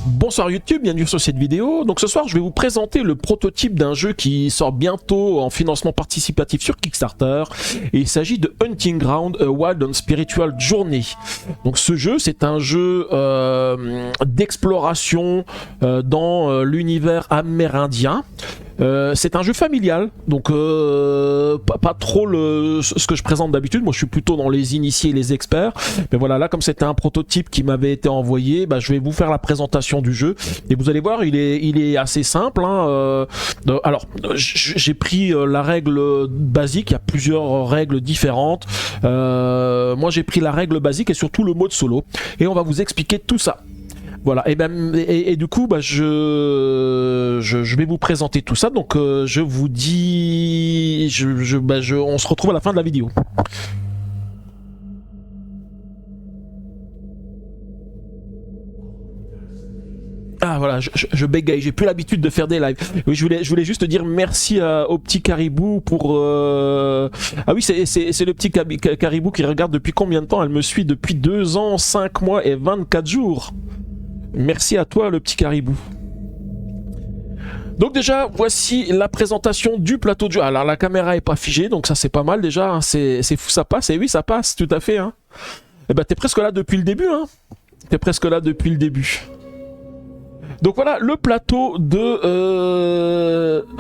Bonsoir YouTube, bienvenue sur cette vidéo. Donc ce soir je vais vous présenter le prototype d'un jeu qui sort bientôt en financement participatif sur Kickstarter. Et il s'agit de Hunting Ground, A Wild and Spiritual Journey. Donc ce jeu c'est un jeu d'exploration dans l'univers amérindien. C'est un jeu familial, donc pas trop ce que je présente d'habitude. Moi je suis plutôt dans les initiés et les experts, mais voilà, là comme c'était un prototype qui m'avait été envoyé, bah, je vais vous faire la présentation du jeu et vous allez voir, il est assez simple hein. Alors j'ai pris la règle basique, il y a plusieurs règles différentes. Moi j'ai pris la règle basique et surtout le mode solo, et on va vous expliquer tout ça. Voilà, et du coup, bah, je vais vous présenter tout ça. Donc, je vous dis, on se retrouve à la fin de la vidéo. Ah voilà, je bégaye, j'ai plus l'habitude de faire des lives. Oui, je voulais juste dire merci au petit Caribou pour... Ah oui, c'est le petit Caribou qui regarde depuis combien de temps? Elle me suit depuis 2 ans, 5 mois et 24 jours. Merci à toi le petit Caribou. Donc déjà, voici la présentation du plateau de jeu. Alors la caméra est pas figée, donc ça c'est pas mal déjà, hein. C'est fou, ça passe, et oui ça passe, tout à fait. Hein. Et bah t'es presque là depuis le début, hein. T'es presque là depuis le début. Donc voilà le plateau de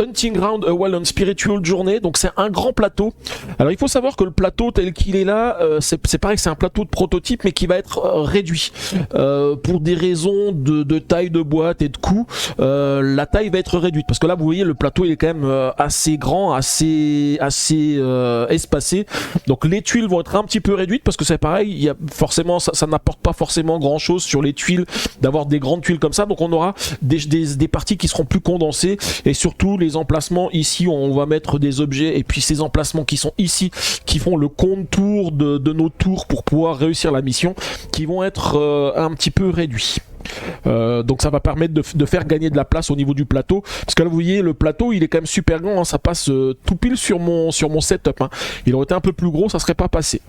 Hunting Ground, A Wild and Spiritual Journey. Donc c'est un grand plateau. Alors il faut savoir que le plateau tel qu'il est là, c'est pareil, c'est un plateau de prototype mais qui va être réduit pour des raisons de taille de boîte et de coût. La taille va être réduite parce que là vous voyez le plateau il est quand même assez grand, assez espacé. Donc les tuiles vont être un petit peu réduites parce que c'est pareil, il y a forcément ça n'apporte pas forcément grand chose sur les tuiles d'avoir des grandes tuiles comme ça. Donc on aura des parties qui seront plus condensées, et surtout les emplacements ici où on va mettre des objets, et puis ces emplacements qui sont ici qui font le contour de nos tours pour pouvoir réussir la mission, qui vont être un petit peu réduits. Donc ça va permettre de faire gagner de la place au niveau du plateau, parce que là vous voyez le plateau il est quand même super grand, hein, ça passe tout pile sur mon setup, hein. Il aurait été un peu plus gros, ça serait pas passé.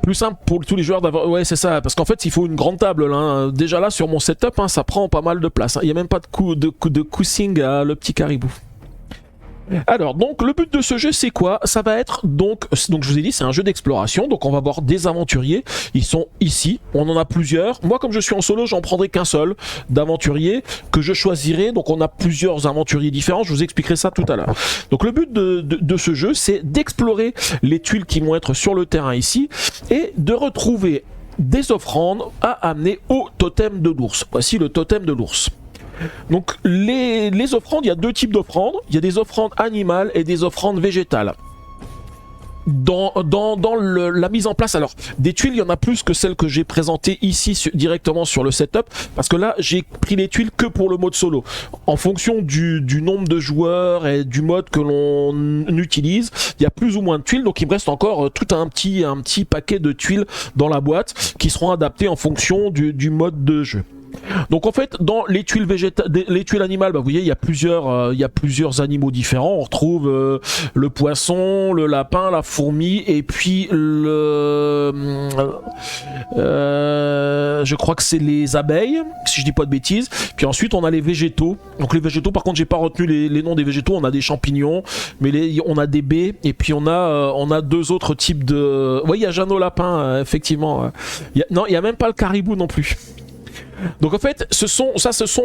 Plus simple pour tous les joueurs d'avoir... Ouais c'est ça, parce qu'en fait il faut une grande table là, hein. Déjà là sur mon setup hein, ça prend pas mal de place, hein. Il n'y a même pas de coussing à le petit Caribou. Alors donc le but de ce jeu c'est quoi? Ça va être donc je vous ai dit c'est un jeu d'exploration, donc on va voir des aventuriers, ils sont ici, on en a plusieurs. Moi comme je suis en solo j'en prendrai qu'un seul d'aventurier que je choisirai, donc on a plusieurs aventuriers différents, je vous expliquerai ça tout à l'heure. Donc le but de ce jeu c'est d'explorer les tuiles qui vont être sur le terrain ici et de retrouver des offrandes à amener au totem de l'ours. Voici le totem de l'ours. Donc les offrandes, il y a deux types d'offrandes. Il y a des offrandes animales et des offrandes végétales. Dans la mise en place, alors des tuiles il y en a plus que celles que j'ai présentées ici directement sur le setup, parce que là j'ai pris les tuiles que pour le mode solo. En fonction du nombre de joueurs et du mode que l'on utilise, il y a plus ou moins de tuiles, donc il me reste encore tout un petit paquet de tuiles dans la boîte qui seront adaptées en fonction du mode de jeu. Donc en fait dans les tuiles les tuiles animales, bah, vous voyez il y a plusieurs animaux différents. On retrouve le poisson, le lapin, la fourmi et puis je crois que c'est les abeilles si je dis pas de bêtises. Puis ensuite on a les végétaux. Donc les végétaux par contre j'ai pas retenu les noms des végétaux. On a des champignons, mais on a des baies et puis on a deux autres types de... Oui il y a Jeannot lapin effectivement. Non il y a même pas le caribou non plus. Donc en fait, ce sont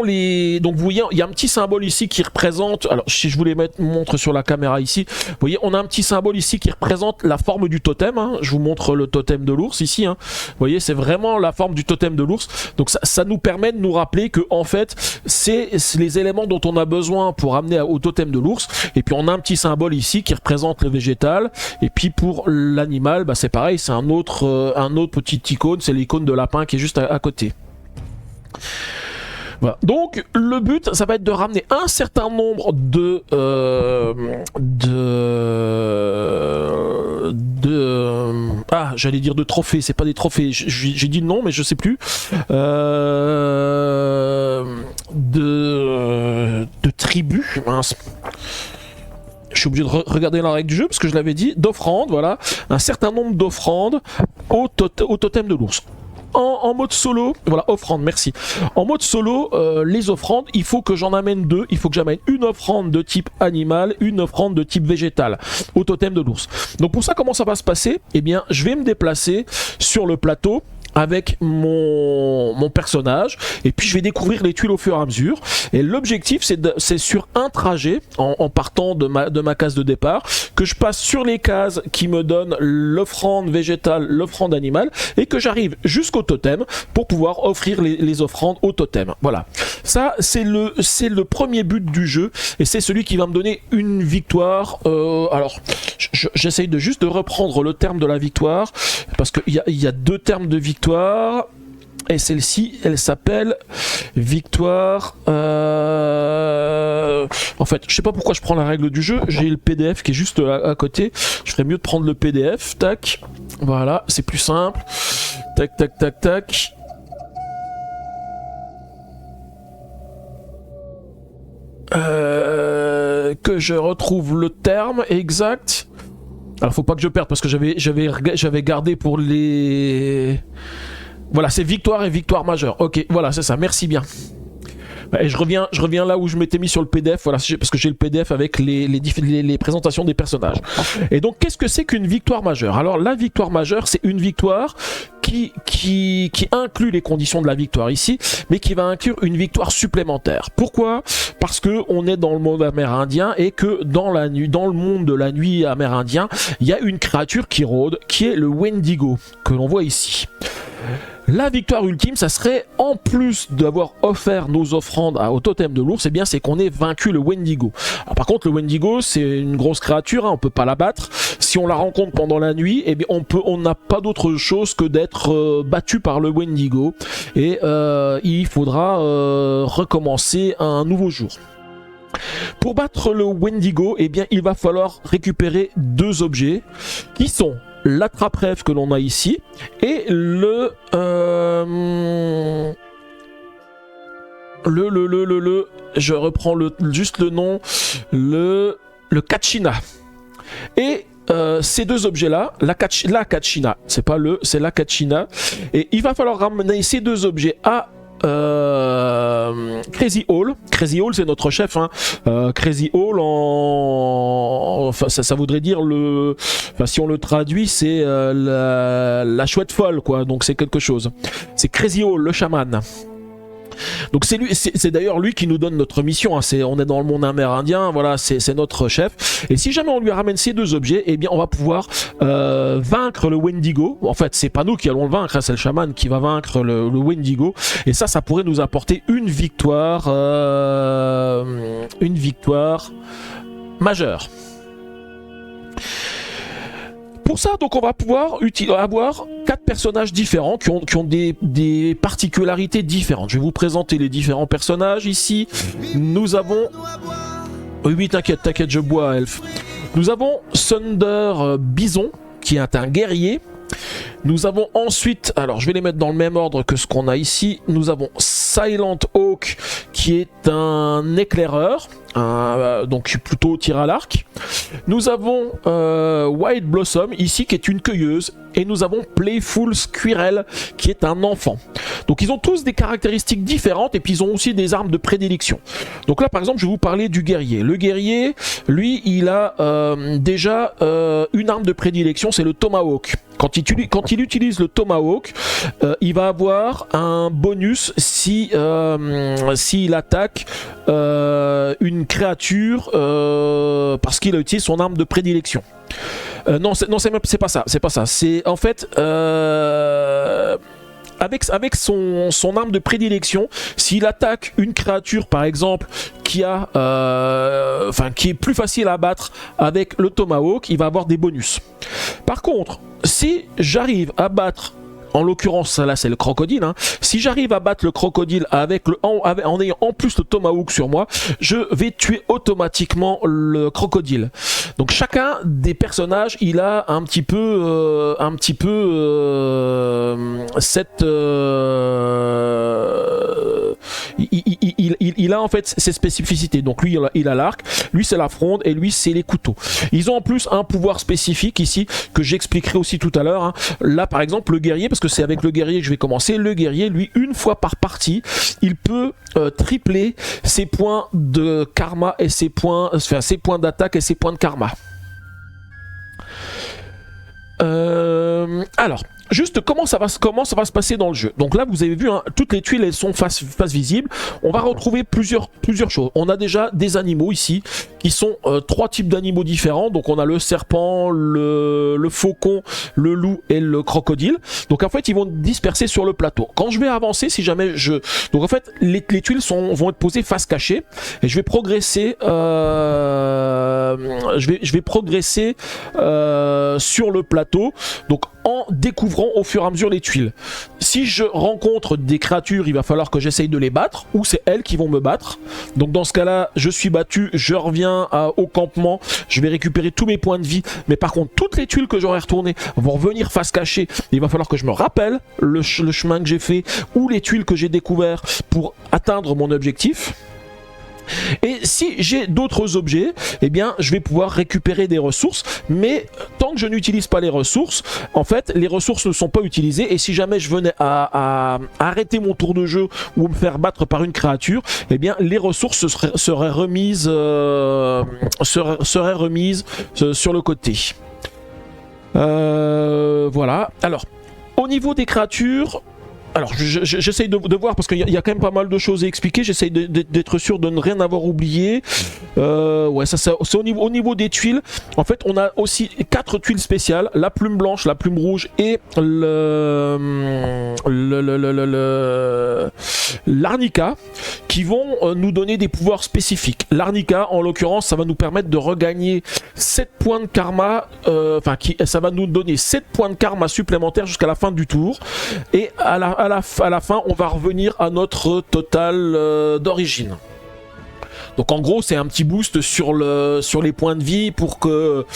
les... Donc vous voyez, il y a un petit symbole ici qui représente... Alors si je voulais montre sur la caméra ici, vous voyez, on a un petit symbole ici qui représente la forme du totem, hein. Je vous montre le totem de l'ours ici, hein. Vous voyez, c'est vraiment la forme du totem de l'ours. Donc ça nous permet de nous rappeler que en fait, c'est les éléments dont on a besoin pour amener au totem de l'ours. Et puis on a un petit symbole ici qui représente le végétal. Et puis pour l'animal, bah, c'est pareil, c'est un autre petit icône, c'est l'icône de lapin qui est juste à côté. Voilà. Donc le but ça va être de ramener un certain nombre j'allais dire de trophées, c'est pas des trophées, j'ai dit non mais je sais plus, de tribus, mince. Je suis obligé de regarder la règle du jeu parce que je l'avais dit, d'offrandes, voilà, un certain nombre d'offrandes au totem de l'ours. en mode solo, voilà, offrande, merci. En mode solo, les offrandes, il faut que j'en amène deux. Il faut que j'amène une offrande de type animal, une offrande de type végétal au totem de l'ours. Donc pour ça, comment ça va se passer? Eh bien, je vais me déplacer sur le plateau avec mon personnage, et puis je vais découvrir les tuiles au fur et à mesure, et l'objectif c'est sur un trajet en partant de ma case de départ, que je passe sur les cases qui me donnent l'offrande végétale, l'offrande animale, et que j'arrive jusqu'au totem pour pouvoir offrir les offrandes au totem. Voilà, ça c'est le premier but du jeu, et c'est celui qui va me donner une victoire. Alors j'essaye juste de reprendre le terme de la victoire, parce qu'il y a deux termes de victoire, et celle-ci, elle s'appelle victoire. En fait, je sais pas pourquoi je prends la règle du jeu. J'ai le PDF qui est juste à côté. Je ferais mieux de prendre le PDF. Tac. Voilà, c'est plus simple. Tac, tac, tac, tac. Que je retrouve le terme exact. Alors faut pas que je perde parce que j'avais gardé pour les... Voilà, c'est victoire et victoire majeure. Ok, voilà, c'est ça, merci bien. Et je reviens là où je m'étais mis sur le PDF, voilà, parce que j'ai le PDF avec les présentations des personnages. Et donc, qu'est-ce que c'est qu'une victoire majeure? Alors, la victoire majeure, c'est une victoire qui inclut les conditions de la victoire ici, mais qui va inclure une victoire supplémentaire. Pourquoi? Parce que on est dans le monde amérindien et que dans le monde de la nuit amérindien, il y a une créature qui rôde, qui est le Wendigo, que l'on voit ici. La victoire ultime, ça serait, en plus d'avoir offert nos offrandes au totem de l'ours, eh bien c'est qu'on ait vaincu le Wendigo. Alors, par contre, le Wendigo, c'est une grosse créature, hein, on peut pas la battre. Si on la rencontre pendant la nuit, eh bien on n'a pas d'autre chose que d'être battu par le Wendigo, et il faudra recommencer un nouveau jour. Pour battre le Wendigo, eh bien il va falloir récupérer deux objets qui sont l'attrape-rêve que l'on a ici et je reprends juste le nom, le Kachina. Et ces deux objets-là, la Kachina, c'est la Kachina, et il va falloir ramener ces deux objets à Crazy Hall. Crazy Hall, c'est notre chef, hein. Crazy Hall, enfin, ça voudrait dire enfin, si on le traduit, c'est la chouette folle, quoi. Donc c'est quelque chose. C'est Crazy Hall, le chaman. Donc c'est d'ailleurs lui qui nous donne notre mission, hein. On est dans le monde amérindien, voilà, c'est notre chef. Et si jamais on lui ramène ces deux objets, eh bien on va pouvoir vaincre le Wendigo. En fait, c'est pas nous qui allons le vaincre, hein, c'est le chaman qui va vaincre le Wendigo. Et ça pourrait nous apporter une victoire majeure. Pour ça, donc, on va pouvoir avoir 4 personnages différents qui ont des particularités différentes. Je vais vous présenter les différents personnages ici. Nous avons... Oui, t'inquiète, je bois, Elf. Nous avons Thunder Bison, qui est un guerrier. Nous avons ensuite, alors je vais les mettre dans le même ordre que ce qu'on a ici. Nous avons Silent Hawk, qui est un éclaireur, donc plutôt tir à l'arc. Nous avons White Blossom ici, qui est une cueilleuse. Et nous avons Playful Squirrel, qui est un enfant. Donc ils ont tous des caractéristiques différentes, et puis ils ont aussi des armes de prédilection. Donc là par exemple je vais vous parler du guerrier. Le guerrier, lui, il a déjà une arme de prédilection, c'est le Tomahawk. Quand il utilise le Tomahawk, il va avoir un bonus s'il attaque une créature parce qu'il a utilisé son arme de prédilection. Non, c'est pas ça. C'est en fait avec son arme de prédilection, s'il attaque une créature par exemple qui est plus facile à battre avec le Tomahawk, il va avoir des bonus. Par contre, si j'arrive à battre, en l'occurrence là c'est le crocodile, hein. Si j'arrive à battre le crocodile en ayant en plus le Tomahawk sur moi, je vais tuer automatiquement le crocodile. Donc chacun des personnages, il a un petit peu il a en fait ses spécificités. Donc lui il a l'arc, lui c'est la fronde et lui c'est les couteaux. Ils ont en plus un pouvoir spécifique ici que j'expliquerai aussi tout à l'heure, hein. Là par exemple le guerrier, parce que c'est avec le guerrier que je vais commencer, le guerrier lui une fois par partie il peut tripler ses points de karma et ses points d'attaque et ses points de karma. Alors, juste comment ça va se passer dans le jeu. Donc là, vous avez vu, hein, toutes les tuiles elles sont face visible. On va retrouver plusieurs choses. On a déjà des animaux ici qui sont 3 types d'animaux différents. Donc on a le serpent, le faucon, le loup et le crocodile. Donc en fait, ils vont disperser sur le plateau. Quand je vais avancer, si jamais donc en fait, les tuiles vont être posées face cachée et je vais progresser. Je vais progresser sur le plateau. Donc en découvrant au fur et à mesure les tuiles. Si je rencontre des créatures, il va falloir que j'essaye de les battre, ou c'est elles qui vont me battre. Donc dans ce cas-là, je suis battu, je reviens au campement, je vais récupérer tous mes points de vie, mais par contre, toutes les tuiles que j'aurai retournées vont revenir face cachée. Il va falloir que je me rappelle le chemin que j'ai fait, ou les tuiles que j'ai découvert pour atteindre mon objectif. Et si j'ai d'autres objets, eh bien je vais pouvoir récupérer des ressources, mais tant que je n'utilise pas les ressources, en fait les ressources ne sont pas utilisées, et si jamais je venais à arrêter mon tour de jeu ou me faire battre par une créature, eh bien les ressources seraient remises sur le côté. Voilà. Alors, au niveau des créatures, alors j'essaye de voir parce qu'il y a quand même pas mal de choses à expliquer. J'essaye d'être sûr de ne rien avoir oublié. Ouais, ça c'est au niveau des tuiles. En fait, on a aussi 4 tuiles spéciales: la plume blanche, la plume rouge et l'arnica, qui vont nous donner des pouvoirs spécifiques. L'arnica, en l'occurrence, ça va nous permettre de regagner 7 points de karma. Ça va nous donner 7 points de karma supplémentaires jusqu'à la fin du tour. Et à la fin, on va revenir à notre total d'origine. Donc en gros, c'est un petit boost sur les points de vie pour que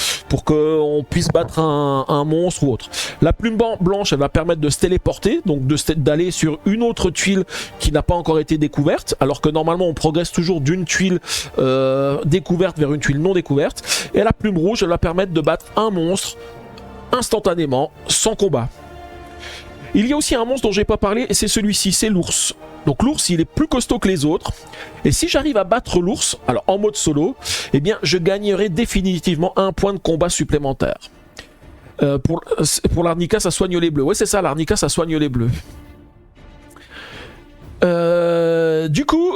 on puisse battre un monstre ou autre. La plume blanche, elle va permettre de se téléporter, donc d'aller sur une autre tuile qui n'a pas encore été découverte, alors que normalement on progresse toujours d'une tuile découverte vers une tuile non découverte. Et la plume rouge, elle va permettre de battre un monstre instantanément, sans combat. Il y a aussi un monstre dont j'ai pas parlé, et c'est celui-ci, c'est l'ours. Donc l'ours, il est plus costaud que les autres. Et si j'arrive à battre l'ours, alors en mode solo, eh bien je gagnerai définitivement un point de combat supplémentaire. Pour l'arnica, ça soigne les bleus. Ouais, c'est ça, l'arnica, ça soigne les bleus. Du coup,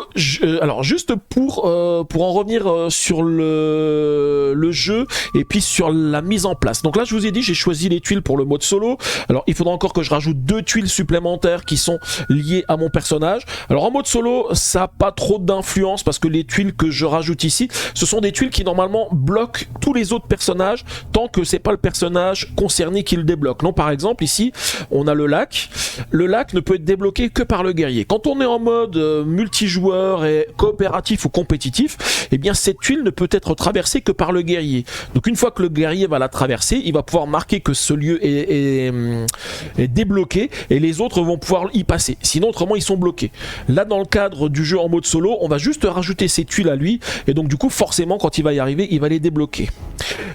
alors juste pour en revenir sur le jeu et puis sur la mise en place. Donc là, je vous ai dit, j'ai choisi les tuiles pour le mode solo. Alors il faudra encore que je rajoute 2 tuiles supplémentaires qui sont liées à mon personnage. Alors en mode solo, ça n'a pas trop d'influence parce que les tuiles que je rajoute ici, ce sont des tuiles qui normalement bloquent tous les autres personnages tant que c'est pas le personnage concerné qui le débloque. Non, par exemple ici, on a le lac. Le lac ne peut être débloqué que par le guerrier. Quand on est en mode multijoueur et coopératif ou compétitif, eh bien cette tuile ne peut être traversée que par le guerrier. Donc une fois que le guerrier va la traverser, il va pouvoir marquer que ce lieu est débloqué et les autres vont pouvoir y passer. Sinon autrement ils sont bloqués. Là dans le cadre du jeu en mode solo, on va juste rajouter ces tuiles à lui et donc du coup forcément quand il va y arriver, il va les débloquer.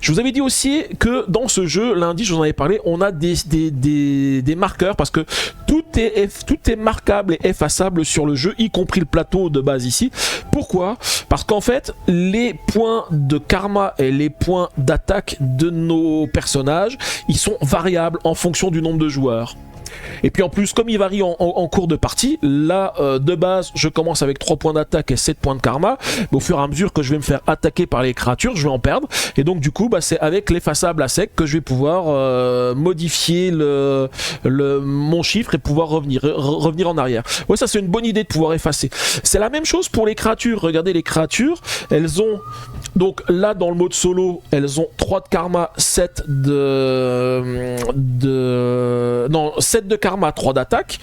Je vous avais dit aussi que dans ce jeu, lundi je vous en avais parlé, on a des marqueurs parce que tout est marquable et effaçable sur le jeu, y compris le plateau de base ici. Pourquoi? Parce qu'en fait, les points de karma et les points d'attaque de nos personnages, ils sont variables en fonction du nombre de joueurs. Et puis en plus, comme il varie en cours de partie, là de base je commence avec 3 points d'attaque et 7 points de karma, mais au fur et à mesure que je vais me faire attaquer par les créatures, je vais en perdre, et donc du coup c'est avec l'effaçable à sec que je vais pouvoir modifier mon chiffre et pouvoir revenir en arrière. Ouais, ça c'est une bonne idée de pouvoir effacer. C'est la même chose pour les créatures. Regardez les créatures, elles ont donc là dans le mode solo, elles ont 3 de karma, 7 de karma karma, 3 d'attaque.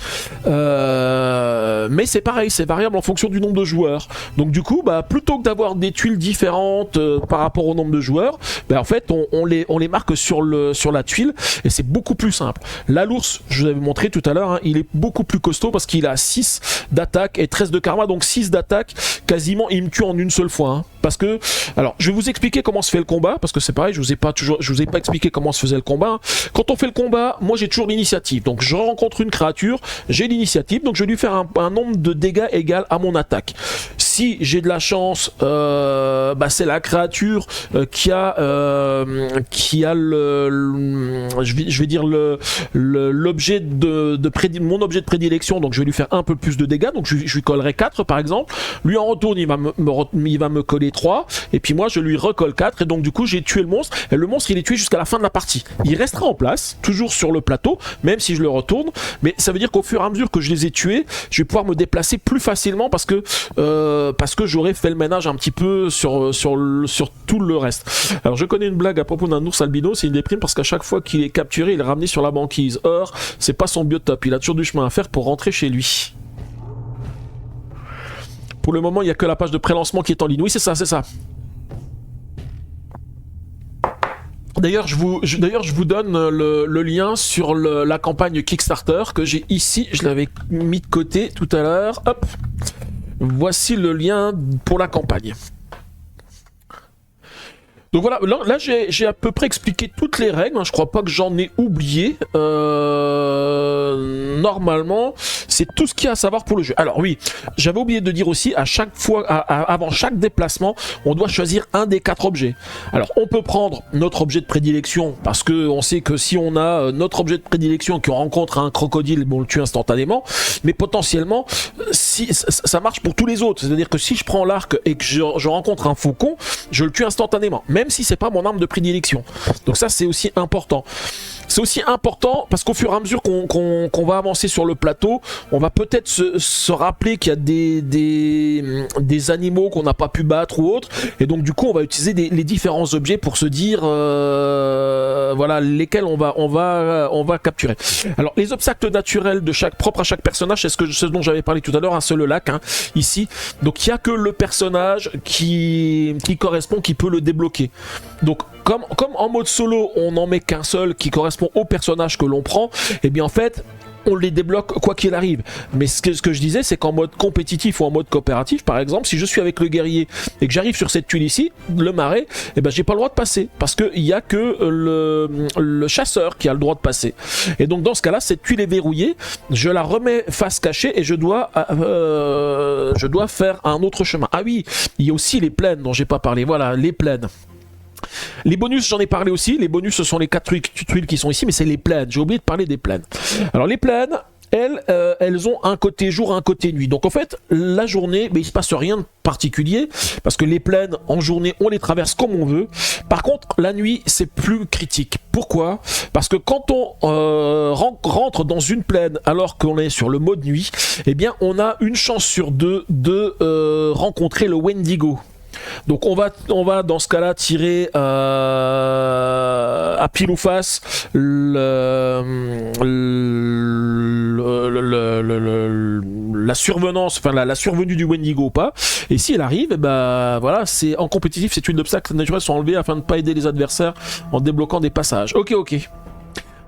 Mais c'est pareil, c'est variable en fonction du nombre de joueurs. Donc du coup, bah, plutôt que d'avoir des tuiles différentes par rapport au nombre de joueurs, bah, en fait on les marque sur la tuile et c'est beaucoup plus simple. Là l'ours, je vous avais montré tout à l'heure, hein, il est beaucoup plus costaud parce qu'il a 6 d'attaque et 13 de karma, donc 6 d'attaque, quasiment il me tue en une seule fois. Hein, parce que, alors je vais vous expliquer comment se fait le combat, parce que c'est pareil, je vous ai pas expliqué comment se faisait le combat. Hein. Quand on fait le combat, moi j'ai toujours l'initiative, donc je rencontre une créature, j'ai l'initiative, donc je vais lui faire un nombre de dégâts égal à mon attaque. Si j'ai de la chance, bah c'est la créature qui a je vais dire l'objet mon objet de prédilection, donc je vais lui faire un peu plus de dégâts, donc je lui collerai 4 par exemple. Lui en retour il va me coller 3, et puis moi je lui recolle 4, et donc du coup j'ai tué le monstre, et le monstre il est tué jusqu'à la fin de la partie. Il restera en place, toujours sur le plateau, même si je le retourne, mais ça veut dire qu'au fur et à mesure que je les ai tués, je vais pouvoir me déplacer plus facilement parce que j'aurais fait le ménage un petit peu sur tout le reste. Alors je connais une blague à propos d'un ours albino, c'est une déprime parce qu'à chaque fois qu'il est capturé, il est ramené sur la banquise. Or, c'est pas son biotope, il a toujours du chemin à faire pour rentrer chez lui. Pour le moment, il n'y a que la page de prélancement qui est en ligne. Oui, c'est ça, c'est ça. D'ailleurs, je vous donne le lien sur la campagne Kickstarter que j'ai ici. Je l'avais mis de côté tout à l'heure. Hop. Voici le lien pour la campagne. Donc voilà, là j'ai à peu près expliqué toutes les règles, hein, je crois pas que j'en ai oublié. Normalement, c'est tout ce qu'il y a à savoir pour le jeu. Alors oui, j'avais oublié de dire aussi, à chaque fois, avant chaque déplacement, on doit choisir un des 4 objets. Alors on peut prendre notre objet de prédilection, parce que on sait que si on a notre objet de prédilection et qu'on rencontre un crocodile, on le tue instantanément, mais potentiellement, si ça marche pour tous les autres. C'est-à-dire que si je prends l'arc et que je rencontre un faucon, je le tue instantanément. Même si c'est pas mon arme de prédilection. Donc ça c'est aussi important. C'est aussi important parce qu'au fur et à mesure qu'on va avancer sur le plateau, on va peut-être se rappeler qu'il y a des animaux qu'on n'a pas pu battre ou autres, et donc du coup on va utiliser les différents objets pour se dire voilà lesquels on va capturer. Alors les obstacles naturels propres à chaque personnage, c'est ce dont j'avais parlé tout à l'heure, un seul lac hein, ici. Donc il y a que le personnage qui correspond, qui peut le débloquer. Donc comme en mode solo on n'en met qu'un seul qui correspond au personnage que l'on prend, et bien en fait on les débloque quoi qu'il arrive. Mais ce que je disais, c'est qu'en mode compétitif ou en mode coopératif, par exemple, si je suis avec le guerrier et que j'arrive sur cette tuile ici, le marais, et ben j'ai pas le droit de passer parce qu'il y a que le chasseur qui a le droit de passer. Et donc dans ce cas-là, cette tuile est verrouillée, je la remets face cachée et je dois faire un autre chemin. Ah oui, il y a aussi les plaines dont j'ai pas parlé. Voilà, les plaines. Les bonus, j'en ai parlé aussi. Les bonus, ce sont les 4 tuiles qui sont ici, mais c'est les plaines. J'ai oublié de parler des plaines. Alors les plaines, elles ont un côté jour, un côté nuit. Donc en fait, la journée, il se passe rien de particulier parce que les plaines en journée, on les traverse comme on veut. Par contre, la nuit, c'est plus critique. Pourquoi? Parce que quand on rentre dans une plaine alors qu'on est sur le mode nuit, eh bien, on a une chance sur 2 de rencontrer le Wendigo. Donc on va dans ce cas-là tirer à pile ou face la survenance, enfin la survenue du Wendigo ou pas. Et si elle arrive, et ben voilà, c'est en compétitif, ces tuiles d'obstacles naturels sont enlevées afin de ne pas aider les adversaires en débloquant des passages. Ok.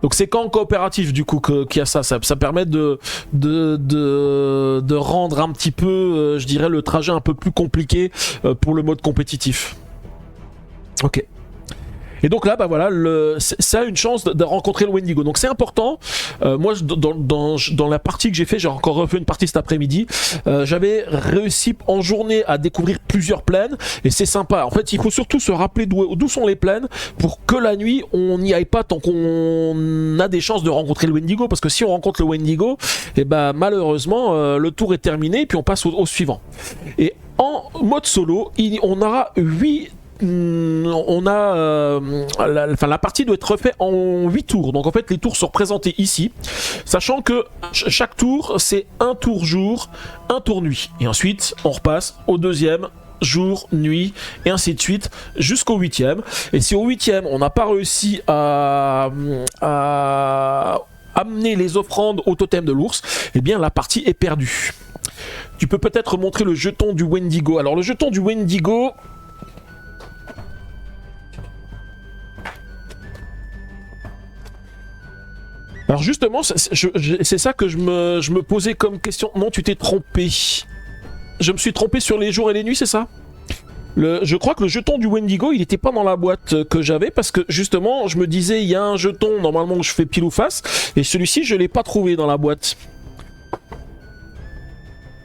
Donc c'est qu'en coopératif du coup qu'il y a ça permet de rendre un petit peu, je dirais, le trajet un peu plus compliqué pour le mode compétitif. Ok. Et donc là, bah voilà, ça a une chance de rencontrer le Wendigo. Donc c'est important. Moi, dans la partie que j'ai fait, j'ai encore refait une partie cet après-midi. J'avais réussi en journée à découvrir plusieurs plaines et c'est sympa. En fait, il faut surtout se rappeler d'où sont les plaines pour que la nuit, on n'y aille pas tant qu'on a des chances de rencontrer le Wendigo. Parce que si on rencontre le Wendigo, et bah malheureusement, le tour est terminé et puis on passe au suivant. Et en mode solo, on aura 8. La partie doit être refaite en 8 tours. Donc en fait les tours sont représentés ici, sachant que chaque tour c'est un tour jour, un tour nuit, et ensuite on repasse au deuxième jour, nuit, et ainsi de suite jusqu'au 8e. Et si au 8e on n'a pas réussi à amener les offrandes au totem de l'ours, eh bien la partie est perdue. Tu peux peut-être montrer le jeton du Wendigo. Alors le jeton du Wendigo... Alors justement, c'est ça que je me posais comme question. Non, tu t'es trompé. Je me suis trompé sur les jours et les nuits, c'est ça? Je crois que le jeton du Wendigo, il n'était pas dans la boîte que j'avais parce que justement, je me disais, il y a un jeton normalement où je fais pile ou face et celui-ci, je ne l'ai pas trouvé dans la boîte.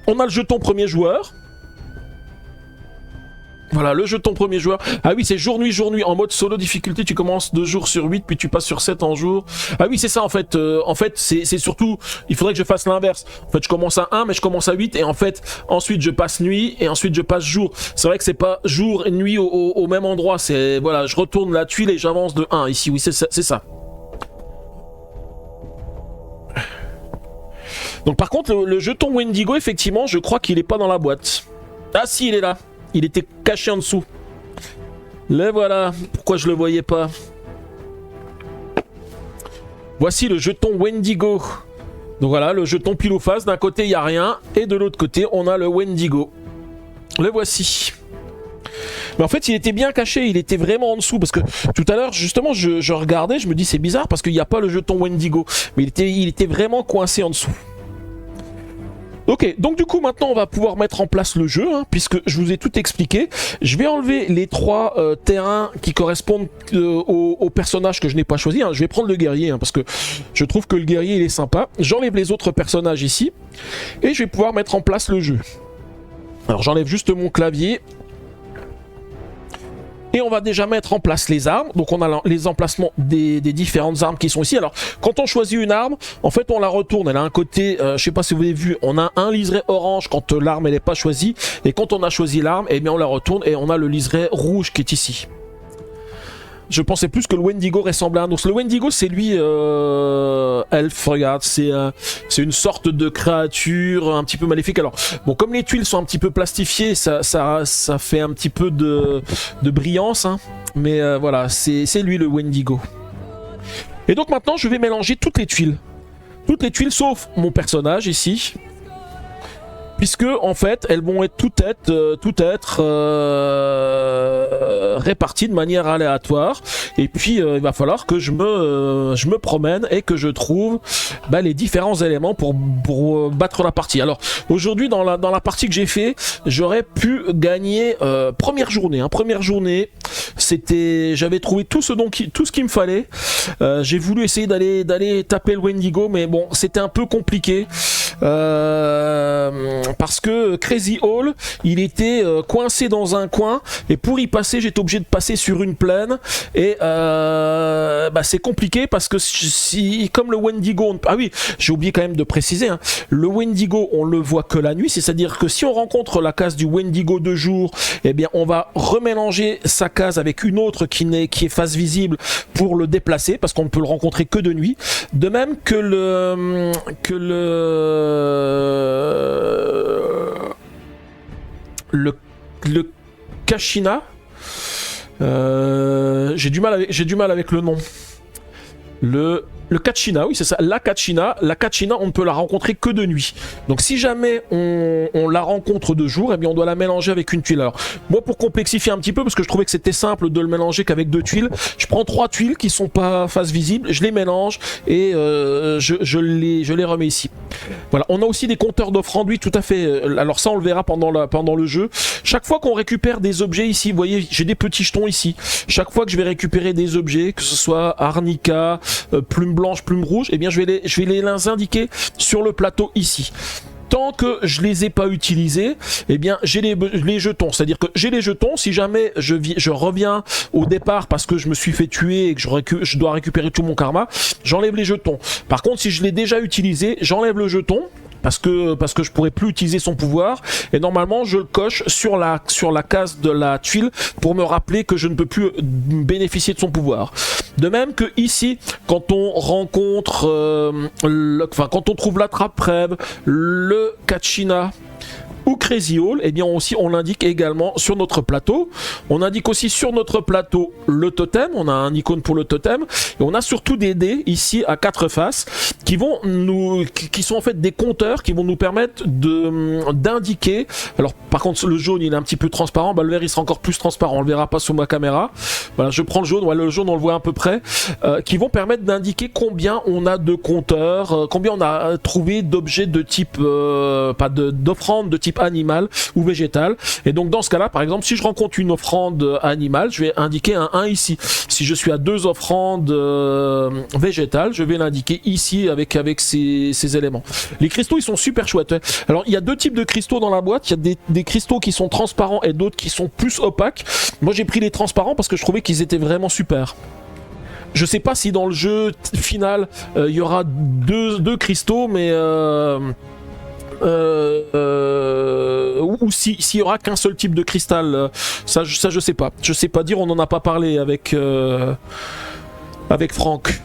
On a le jeton premier joueur. Voilà, le jeton premier joueur. Ah oui, c'est jour-nuit, jour-nuit. En mode solo difficulté, tu commences 2 jours sur 8, puis tu passes sur 7 en jour. Ah oui, c'est ça en fait. C'est surtout, il faudrait que je fasse l'inverse. En fait, je commence à 1, mais je commence à 8. Et en fait, ensuite, je passe nuit, et ensuite, je passe jour. C'est vrai que c'est pas jour et nuit au même endroit. C'est, voilà, je retourne la tuile et j'avance de 1. Ici, oui, c'est ça. Donc par contre, le jeton Wendigo, effectivement, je crois qu'il est pas dans la boîte. Ah si, il est là. Il était caché en dessous. Le voilà. Pourquoi je le voyais pas? Voici le jeton Wendigo. Donc voilà, le jeton pile ou face. D'un côté, il n'y a rien. Et de l'autre côté, on a le Wendigo. Le voici. Mais en fait, il était bien caché. Il était vraiment en dessous. Parce que tout à l'heure, justement, je regardais. Je me dis, c'est bizarre parce qu'il n'y a pas le jeton Wendigo. Mais il était vraiment coincé en dessous. Ok, donc du coup maintenant on va pouvoir mettre en place le jeu, hein, puisque je vous ai tout expliqué. Je vais enlever les 3 terrains qui correspondent au personnage que je n'ai pas choisi. Hein. Je vais prendre le guerrier, hein, parce que je trouve que le guerrier il est sympa. J'enlève les autres personnages ici, et je vais pouvoir mettre en place le jeu. Alors j'enlève juste mon clavier. Et on va déjà mettre en place les armes. Donc on a les emplacements des différentes armes qui sont ici. Alors quand on choisit une arme, en fait on la retourne. Elle a un côté, je sais pas si vous avez vu, on a un liseré orange quand l'arme elle n'est pas choisie. Et quand on a choisi l'arme, eh bien on la retourne et on a le liseré rouge qui est ici. Je pensais plus que le Wendigo ressemblait à un ours. Le Wendigo, c'est lui, elfe, regarde, c'est une sorte de créature un petit peu maléfique. Alors, bon, comme les tuiles sont un petit peu plastifiées, ça fait un petit peu de brillance, hein. Mais voilà, c'est lui le Wendigo. Et donc maintenant, je vais mélanger toutes les tuiles. Toutes les tuiles sauf mon personnage ici. Puisque en fait elles vont toutes être réparties de manière aléatoire et puis il va falloir que je me promène et que je trouve les différents éléments pour battre la partie. Alors aujourd'hui dans la partie que j'ai fait, j'aurais pu gagner première journée. Première journée, j'avais trouvé tout ce qu'il me fallait. J'ai voulu essayer d'aller taper le Wendigo, mais bon, c'était un peu compliqué. Parce que Crazy Hall il était coincé dans un coin et pour y passer j'étais obligé de passer sur une plaine et c'est compliqué parce que comme le Wendigo, ah oui j'ai oublié quand même de préciser, hein, le Wendigo on le voit que la nuit, c'est à dire que si on rencontre la case du Wendigo de jour, eh bien on va remélanger sa case avec une autre qui est face visible pour le déplacer parce qu'on ne peut le rencontrer que de nuit, de même que le Kachina, j'ai du mal avec le nom. Le Kachina, oui c'est ça, la Kachina, on ne peut la rencontrer que de nuit. Donc si jamais on la rencontre de jour, eh bien on doit la mélanger avec une tuile. Alors moi pour complexifier un petit peu, parce que je trouvais que c'était simple de le mélanger qu'avec 2 tuiles, je prends 3 tuiles qui sont pas face visible, je les mélange et je les remets ici. Voilà, on a aussi des compteurs d'offrandes, oui tout à fait. Alors ça on le verra pendant le jeu. Chaque fois qu'on récupère des objets ici, vous voyez j'ai des petits jetons ici. Chaque fois que je vais récupérer des objets, que ce soit arnica, plume blanche, plume rouge, eh bien je vais les indiquer sur le plateau ici. Tant que je les ai pas utilisés, eh bien j'ai les jetons. C'est-à-dire que j'ai les jetons, si jamais je reviens au départ parce que je me suis fait tuer et que je dois récupérer tout mon karma, j'enlève les jetons. Par contre, si je l'ai déjà utilisé, j'enlève le jeton. Parce que je pourrais plus utiliser son pouvoir et normalement je le coche sur la case de la tuile pour me rappeler que je ne peux plus bénéficier de son pouvoir. De même que ici, quand on rencontre quand on trouve la trappe rêve, le Kachina ou Crazy Hall, eh bien aussi on l'indique également sur notre plateau. On indique aussi sur notre plateau le totem, on a un icône pour le totem, et on a surtout des dés ici à 4 faces qui sont en fait des compteurs qui vont nous permettre d'indiquer. Alors par contre le jaune il est un petit peu transparent, bah, le vert il sera encore plus transparent, on le verra pas sur ma caméra. Voilà, je prends le jaune, ouais, le jaune on le voit à peu près, qui vont permettre d'indiquer combien on a de compteurs, combien on a trouvé d'objets de type d'offrande de type animal ou végétal. Et donc dans ce cas là par exemple si je rencontre une offrande animale, je vais indiquer un 1 ici. Si je suis à 2 offrandes végétales, je vais l'indiquer ici avec ces éléments. Les cristaux ils sont super chouettes, hein. Alors il y a deux types de cristaux dans la boîte, il y a des cristaux qui sont transparents et d'autres qui sont plus opaques. Moi j'ai pris les transparents parce que je trouvais qu'ils étaient vraiment super. Je sais pas si dans le jeu final il y aura deux cristaux, mais ou s'il y aura qu'un seul type de cristal, ça je sais pas. Je sais pas dire, on en a pas parlé avec Franck.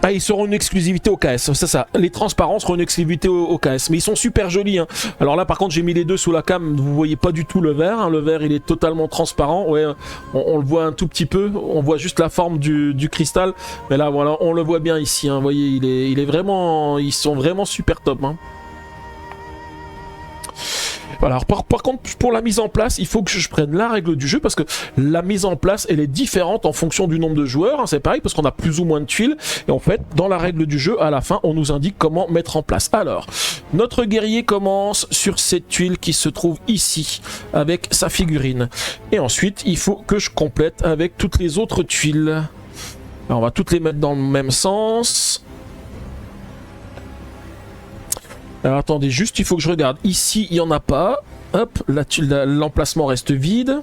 Ah, ils seront une exclusivité au KS, c'est ça. Les transparents seront une exclusivité au KS. Mais ils sont super jolis, hein. Alors là, par contre, j'ai mis les deux sous la cam. Vous voyez pas du tout le vert, hein. Le vert, il est totalement transparent. Ouais, on le voit un tout petit peu. On voit juste la forme du cristal. Mais là, voilà, on le voit bien ici, hein. Vous voyez, il est vraiment... Ils sont vraiment super top, hein. Voilà, alors par contre, pour la mise en place, il faut que je prenne la règle du jeu parce que la mise en place, elle est différente en fonction du nombre de joueurs, hein, c'est pareil parce qu'on a plus ou moins de tuiles. Et en fait, dans la règle du jeu, à la fin, on nous indique comment mettre en place. Alors, notre guerrier commence sur cette tuile qui se trouve ici, avec sa figurine. Et ensuite, il faut que je complète avec toutes les autres tuiles. Alors, on va toutes les mettre dans le même sens. Alors attendez, juste il faut que je regarde. Ici, il n'y en a pas. Hop, l'emplacement reste vide.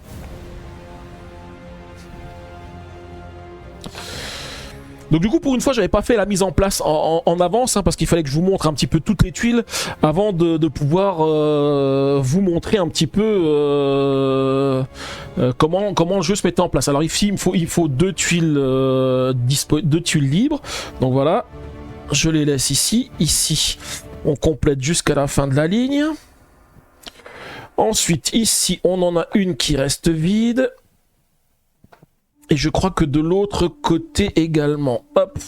Donc du coup, pour une fois, j'avais pas fait la mise en place en avance, hein, parce qu'il fallait que je vous montre un petit peu toutes les tuiles avant de pouvoir vous montrer un petit peu comment le jeu se mettait en place. Alors ici, il faut deux tuiles libres. Donc voilà, je les laisse ici. Ici, on complète jusqu'à la fin de la ligne. Ensuite, ici, on en a une qui reste vide. Et je crois que de l'autre côté également. Hop.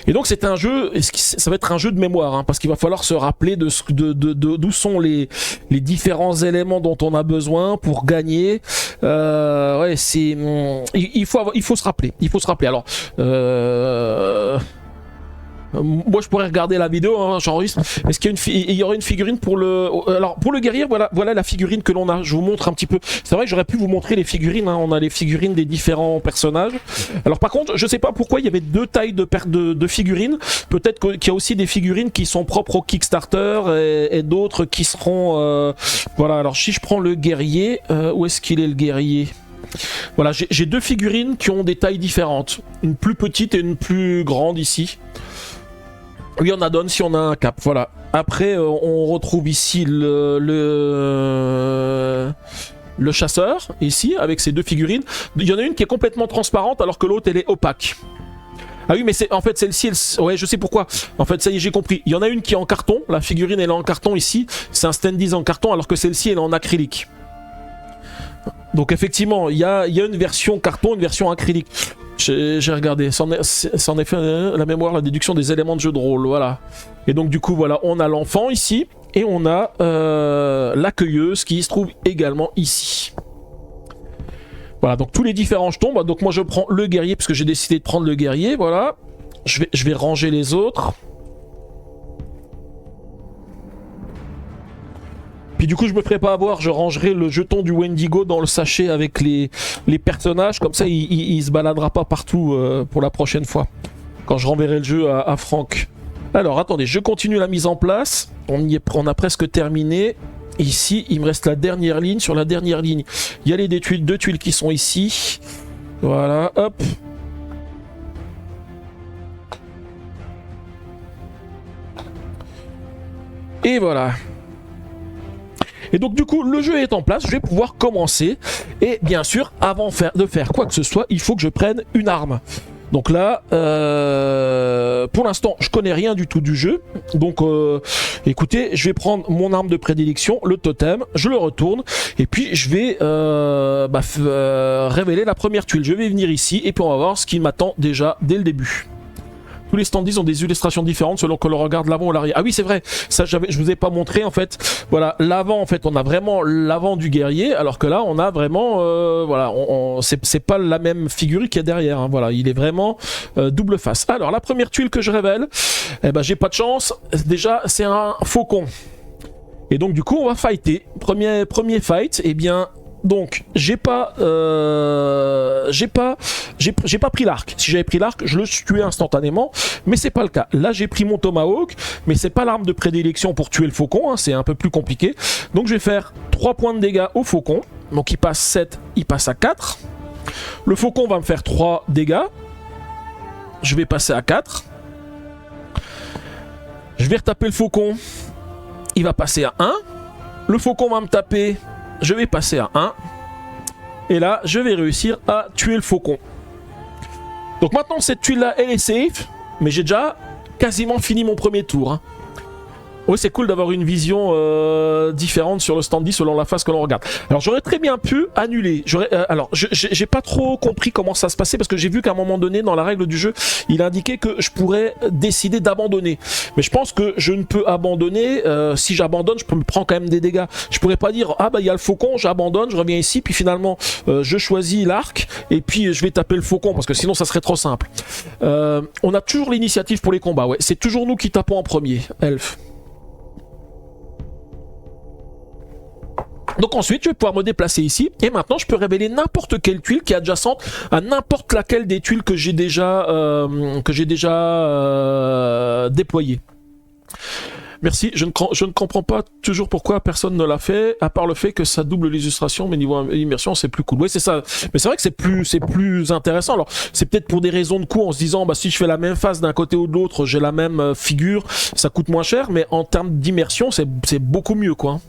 Et donc c'est un jeu, ça va être un jeu de mémoire, hein, parce qu'il va falloir se rappeler d'où sont les différents éléments dont on a besoin pour gagner. Ouais, il faut se rappeler. Alors, moi je pourrais regarder la vidéo, hein, j'enregistre. Est-ce qu'il y aurait une figurine pour le... Alors pour le guerrier, voilà la figurine que l'on a. Je vous montre un petit peu. C'est vrai que j'aurais pu vous montrer les figurines, hein. On a les figurines des différents personnages. Alors par contre, je sais pas pourquoi il y avait deux tailles de figurines. Peut-être qu'il y a aussi des figurines qui sont propres au Kickstarter et d'autres qui seront... Voilà, alors si je prends le guerrier, où est-ce qu'il est le guerrier ? Voilà, j'ai deux figurines qui ont des tailles différentes. Une plus petite et une plus grande ici. Oui, on adonne si on a un cap, voilà. Après, on retrouve ici le chasseur, ici, avec ses deux figurines. Il y en a une qui est complètement transparente, alors que l'autre, elle est opaque. Ah oui, mais en fait, celle-ci, ouais, je sais pourquoi. En fait, ça y est, j'ai compris. Il y en a une qui est en carton, la figurine, elle est en carton ici. C'est un standees en carton, alors que celle-ci, elle est en acrylique. Donc effectivement, il y a une version carton, une version acrylique. J'ai regardé, c'est en effet la mémoire, la déduction des éléments de jeu de rôle, voilà. Et donc du coup, voilà, on a l'enfant ici, et on a l'accueilleuse qui se trouve également ici. Voilà, donc tous les différents jetons, donc moi je prends le guerrier, parce que j'ai décidé de prendre le guerrier, voilà. Je vais ranger les autres. Puis du coup je me ferai pas avoir, je rangerai le jeton du Wendigo dans le sachet avec les personnages, comme ça il se baladera pas partout pour la prochaine fois, quand je renverrai le jeu à Franck. Alors attendez, je continue la mise en place, on a presque terminé. Ici il me reste la dernière ligne, sur la dernière ligne il y a les deux tuiles qui sont ici, voilà, hop. Et voilà. Et donc du coup, le jeu est en place, je vais pouvoir commencer. Et bien sûr, avant de faire quoi que ce soit, il faut que je prenne une arme. Donc là, pour l'instant, je connais rien du tout du jeu. Donc, écoutez, je vais prendre mon arme de prédilection, le totem, je le retourne, et puis je vais révéler la première tuile. Je vais venir ici, et puis on va voir ce qui m'attend déjà dès le début. Tous les standees ont des illustrations différentes selon que l'on regarde l'avant ou l'arrière. Ah oui, c'est vrai, ça je vous ai pas montré en fait. Voilà, l'avant en fait, on a vraiment l'avant du guerrier, alors que là on a vraiment, voilà, c'est pas la même figurine qu'il y a derrière. Hein, voilà, il est vraiment double face. Alors la première tuile que je révèle, eh ben j'ai pas de chance. Déjà, c'est un faucon. Et donc du coup, on va fighter. Premier fight, eh bien. Donc, j'ai pas pris l'arc. Si j'avais pris l'arc, je le tuais instantanément, mais c'est pas le cas. Là, j'ai pris mon tomahawk, mais c'est pas l'arme de prédilection pour tuer le faucon, hein, c'est un peu plus compliqué. Donc, je vais faire 3 points de dégâts au faucon. Donc, il passe 7, il passe à 4. Le faucon va me faire 3 dégâts. Je vais passer à 4. Je vais retaper le faucon. Il va passer à 1. Le faucon va me taper. Je vais passer à 1. Et là, je vais réussir à tuer le faucon. Donc maintenant, cette tuile-là, elle est safe. Mais j'ai déjà quasiment fini mon premier tour. Hein. Oui, c'est cool d'avoir une vision différente sur le standee selon la phase que l'on regarde. Alors, j'aurais très bien pu annuler. Alors, j'ai pas trop compris comment ça se passait parce que j'ai vu qu'à un moment donné, dans la règle du jeu, il indiquait que je pourrais décider d'abandonner. Mais je pense que je ne peux abandonner. Si j'abandonne, je me prends quand même des dégâts. Je pourrais pas dire, ah bah il y a le faucon, j'abandonne, je reviens ici, puis finalement, je choisis l'arc et puis je vais taper le faucon parce que sinon, ça serait trop simple. On a toujours l'initiative pour les combats. Ouais, c'est toujours nous qui tapons en premier, Elf. Donc ensuite, je vais pouvoir me déplacer ici, et maintenant je peux révéler n'importe quelle tuile qui est adjacente à n'importe laquelle des tuiles que j'ai déjà, déployées. Merci, je ne comprends pas toujours pourquoi personne ne l'a fait, à part le fait que ça double l'illustration, mais niveau immersion, c'est plus cool. Oui, c'est ça. Mais c'est vrai que c'est plus intéressant. Alors, c'est peut-être pour des raisons de coût, en se disant, bah, si je fais la même phase d'un côté ou de l'autre, j'ai la même figure, ça coûte moins cher, mais en termes d'immersion, c'est beaucoup mieux, quoi.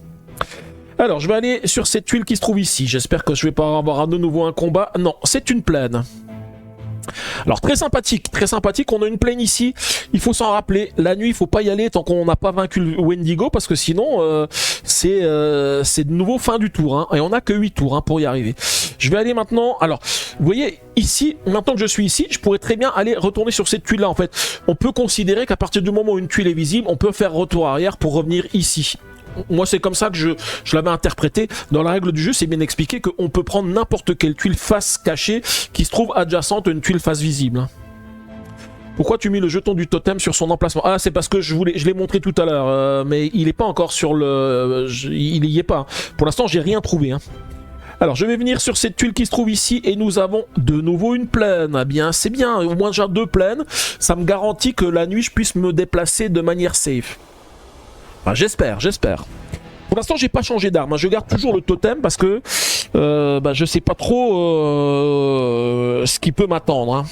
Alors, je vais aller sur cette tuile qui se trouve ici. J'espère que je vais pas avoir de nouveau un combat. Non, c'est une plaine. Alors, très sympathique, on a une plaine ici. Il faut s'en rappeler. La nuit, il faut pas y aller tant qu'on n'a pas vaincu le Wendigo, parce que sinon, c'est de nouveau fin du tour. Hein, et on n'a que 8 tours hein, pour y arriver. Je vais aller maintenant... Alors, vous voyez, ici, maintenant que je suis ici, je pourrais très bien aller retourner sur cette tuile-là, en fait. On peut considérer qu'à partir du moment où une tuile est visible, on peut faire retour arrière pour revenir ici. Moi, c'est comme ça que je l'avais interprété. Dans la règle du jeu, c'est bien expliqué qu'on peut prendre n'importe quelle tuile face cachée qui se trouve adjacente à une tuile face visible. Pourquoi tu mets le jeton du totem sur son emplacement? Ah, c'est parce que je l'ai montré tout à l'heure, mais il n'est pas encore sur le... il n'y est pas. Pour l'instant, j'ai rien trouvé. Hein. Alors, je vais venir sur cette tuile qui se trouve ici et nous avons de nouveau une plaine. Eh bien, c'est bien. Au moins, j'ai 2 plaines. Ça me garantit que la nuit, je puisse me déplacer de manière safe. Enfin, j'espère. Pour l'instant, j'ai pas changé d'arme. Hein. Je garde toujours le totem parce que je sais pas trop ce qui peut m'attendre. Hein.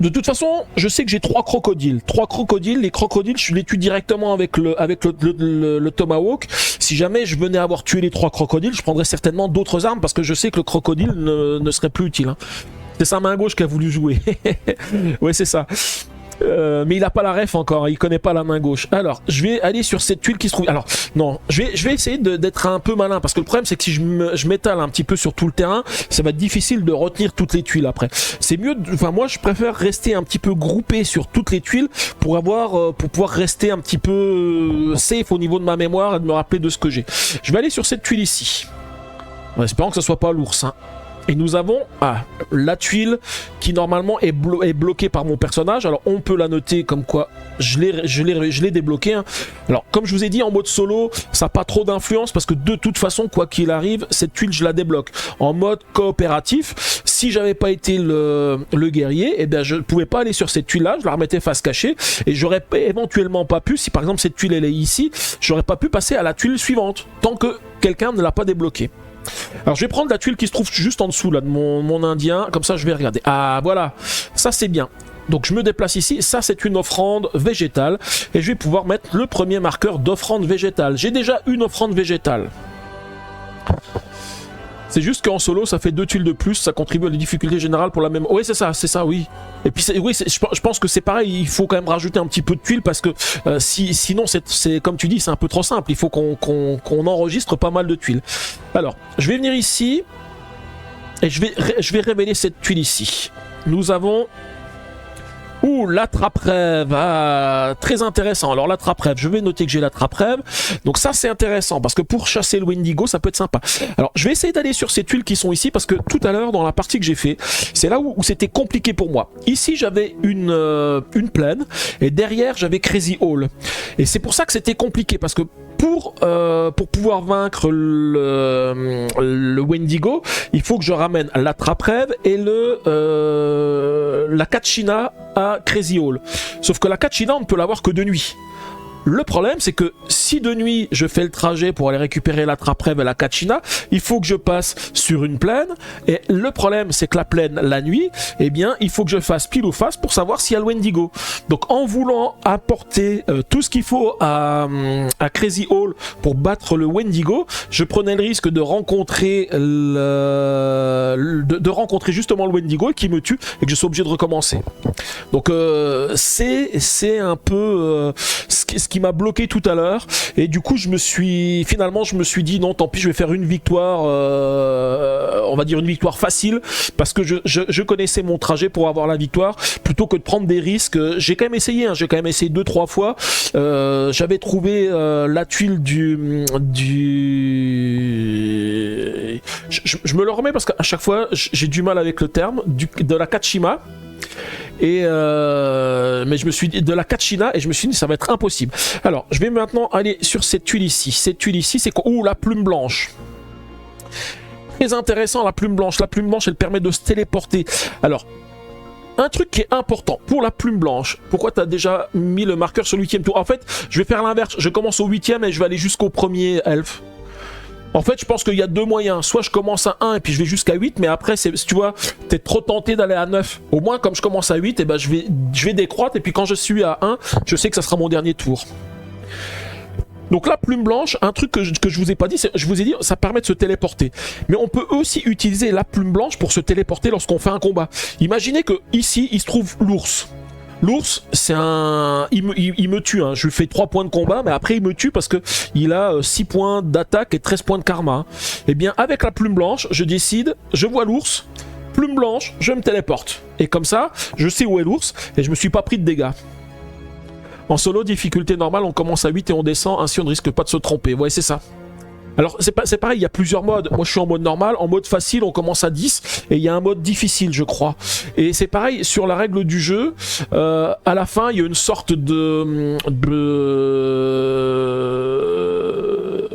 De toute façon, je sais que j'ai 3 crocodiles. 3 crocodiles. Les crocodiles, je les tue directement avec le tomahawk. Si jamais je venais avoir tué les 3 crocodiles, je prendrais certainement d'autres armes parce que je sais que le crocodile ne serait plus utile. Hein. C'est sa main gauche qui a voulu jouer. Ouais, c'est ça. Mais il n'a pas la ref encore, il connaît pas la main gauche. Alors, je vais aller sur cette tuile qui se trouve... Alors, non, je vais essayer d'être un peu malin, parce que le problème, c'est que si je m'étale un petit peu sur tout le terrain, ça va être difficile de retenir toutes les tuiles après. C'est mieux... Enfin, moi, je préfère rester un petit peu groupé sur toutes les tuiles pour pouvoir rester un petit peu safe au niveau de ma mémoire et de me rappeler de ce que j'ai. Je vais aller sur cette tuile ici. En espérant que ce soit pas l'ours, hein. Et nous avons la tuile qui normalement est bloquée par mon personnage. Alors on peut la noter comme quoi je l'ai débloqué. Hein. Alors comme je vous ai dit en mode solo, ça n'a pas trop d'influence parce que de toute façon, quoi qu'il arrive, cette tuile je la débloque. En mode coopératif, si j'avais pas été le guerrier, eh bien je ne pouvais pas aller sur cette tuile là, je la remettais face cachée et j'aurais éventuellement pas pu, si par exemple cette tuile elle est ici, j'aurais pas pu passer à la tuile suivante tant que quelqu'un ne l'a pas débloquée. Alors je vais prendre la tuile qui se trouve juste en dessous là de mon indien, comme ça je vais regarder. Ah voilà, ça c'est bien. Donc je me déplace ici, ça c'est une offrande végétale et je vais pouvoir mettre le premier marqueur d'offrande végétale. J'ai déjà une offrande végétale. C'est juste qu'en solo, ça fait 2 tuiles de plus, ça contribue à la difficulté générale pour la même... Oui, c'est ça, oui. Et puis, oui, je pense que c'est pareil, il faut quand même rajouter un petit peu de tuiles parce que sinon, c'est comme tu dis, c'est un peu trop simple. Il faut qu'on enregistre pas mal de tuiles. Alors, je vais venir ici et je vais révéler cette tuile ici. Nous avons... Ouh, l'attrape-rêve, très intéressant. Alors l'attrape-rêve, je vais noter que j'ai l'attrape-rêve. Donc ça c'est intéressant parce que pour chasser le Wendigo, ça peut être sympa. Alors je vais essayer d'aller sur ces tuiles qui sont ici parce que tout à l'heure dans la partie que j'ai fait, c'est là où c'était compliqué pour moi. Ici j'avais une plaine et derrière j'avais Crazy Hall. Et c'est pour ça que c'était compliqué parce que pour pouvoir vaincre le Wendigo, il faut que je ramène l'attrape-rêve et la Kachina à Crazy Hall. Sauf que la Kachina, on ne peut l'avoir que de nuit. Le problème, c'est que si de nuit je fais le trajet pour aller récupérer l'attrape-rêve et la Kachina, il faut que je passe sur une plaine. Et le problème, c'est que la plaine, la nuit, eh bien, il faut que je fasse pile ou face pour savoir s'il y a le Wendigo. Donc, en voulant apporter tout ce qu'il faut à Crazy Hall pour battre le Wendigo, je prenais le risque de rencontrer rencontrer justement le Wendigo qui me tue et que je sois obligé de recommencer. Donc, c'est un peu ce qui m'a bloqué tout à l'heure et du coup je me suis dit non, tant pis, je vais faire une victoire, on va dire une victoire facile parce que je connaissais mon trajet pour avoir la victoire plutôt que de prendre des risques. J'ai quand même essayé 2-3 fois. J'avais trouvé la tuile je me le remets parce qu'à chaque fois j'ai du mal avec le terme de la Kachima. Mais je me suis dit de la Kachina et je me suis dit ça va être impossible. Alors je vais maintenant aller sur cette tuile ici. Cette tuile ici c'est quoi? Ouh, la plume blanche. Très intéressant la plume blanche. La plume blanche elle permet de se téléporter. Alors un truc qui est important pour la plume blanche, pourquoi tu as déjà mis le marqueur sur le 8e tour? En fait je vais faire l'inverse, je commence au 8e et je vais aller jusqu'au premier elfe. En fait, je pense qu'il y a 2 moyens. Soit je commence à 1 et puis je vais jusqu'à 8, mais après, tu vois, t'es trop tenté d'aller à 9. Au moins, comme je commence à 8, et ben, je vais décroître et puis quand je suis à 1, je sais que ça sera mon dernier tour. Donc la plume blanche, un truc que je vous ai pas dit, je vous ai dit, ça permet de se téléporter. Mais on peut aussi utiliser la plume blanche pour se téléporter lorsqu'on fait un combat. Imaginez que ici, il se trouve l'ours. L'ours, c'est il me tue, hein. Je lui fais 3 points de combat, mais après il me tue parce que il a 6 points d'attaque et 13 points de karma. Et bien avec la plume blanche, je décide, je vois l'ours, plume blanche, je me téléporte. Et comme ça, je sais où est l'ours et je me suis pas pris de dégâts. En solo, difficulté normale, on commence à 8 et on descend, ainsi on ne risque pas de se tromper. Ouais, c'est ça. Alors c'est pareil, il y a plusieurs modes. Moi je suis en mode normal, en mode facile on commence à 10 et il y a un mode difficile je crois. Et c'est pareil sur la règle du jeu, à la fin il y a une sorte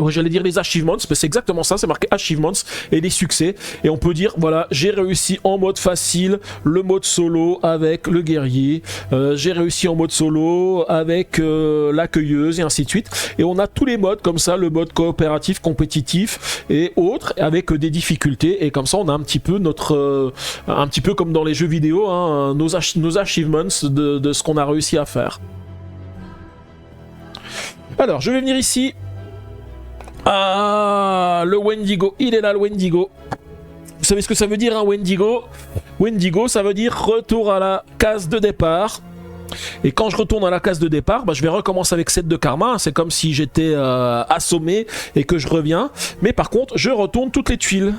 j'allais dire les achievements, mais c'est exactement ça, c'est marqué achievements et les succès. Et on peut dire voilà, j'ai réussi en mode facile, le mode solo avec le guerrier, j'ai réussi en mode solo avec l'accueilleuse et ainsi de suite. Et on a tous les modes comme ça, le mode coopératif, compétitif et autres, avec des difficultés. Et comme ça on a un petit peu un petit peu comme dans les jeux vidéo, hein, nos achievements de ce qu'on a réussi à faire. Alors je vais venir ici. Ah, le Wendigo, il est là le Wendigo. Vous savez ce que ça veut dire un Wendigo? Wendigo, ça veut dire retour à la case de départ. Et quand je retourne à la case de départ, bah, je vais recommencer avec 7 de karma. C'est comme si j'étais assommé et que je reviens. Mais par contre, je retourne toutes les tuiles.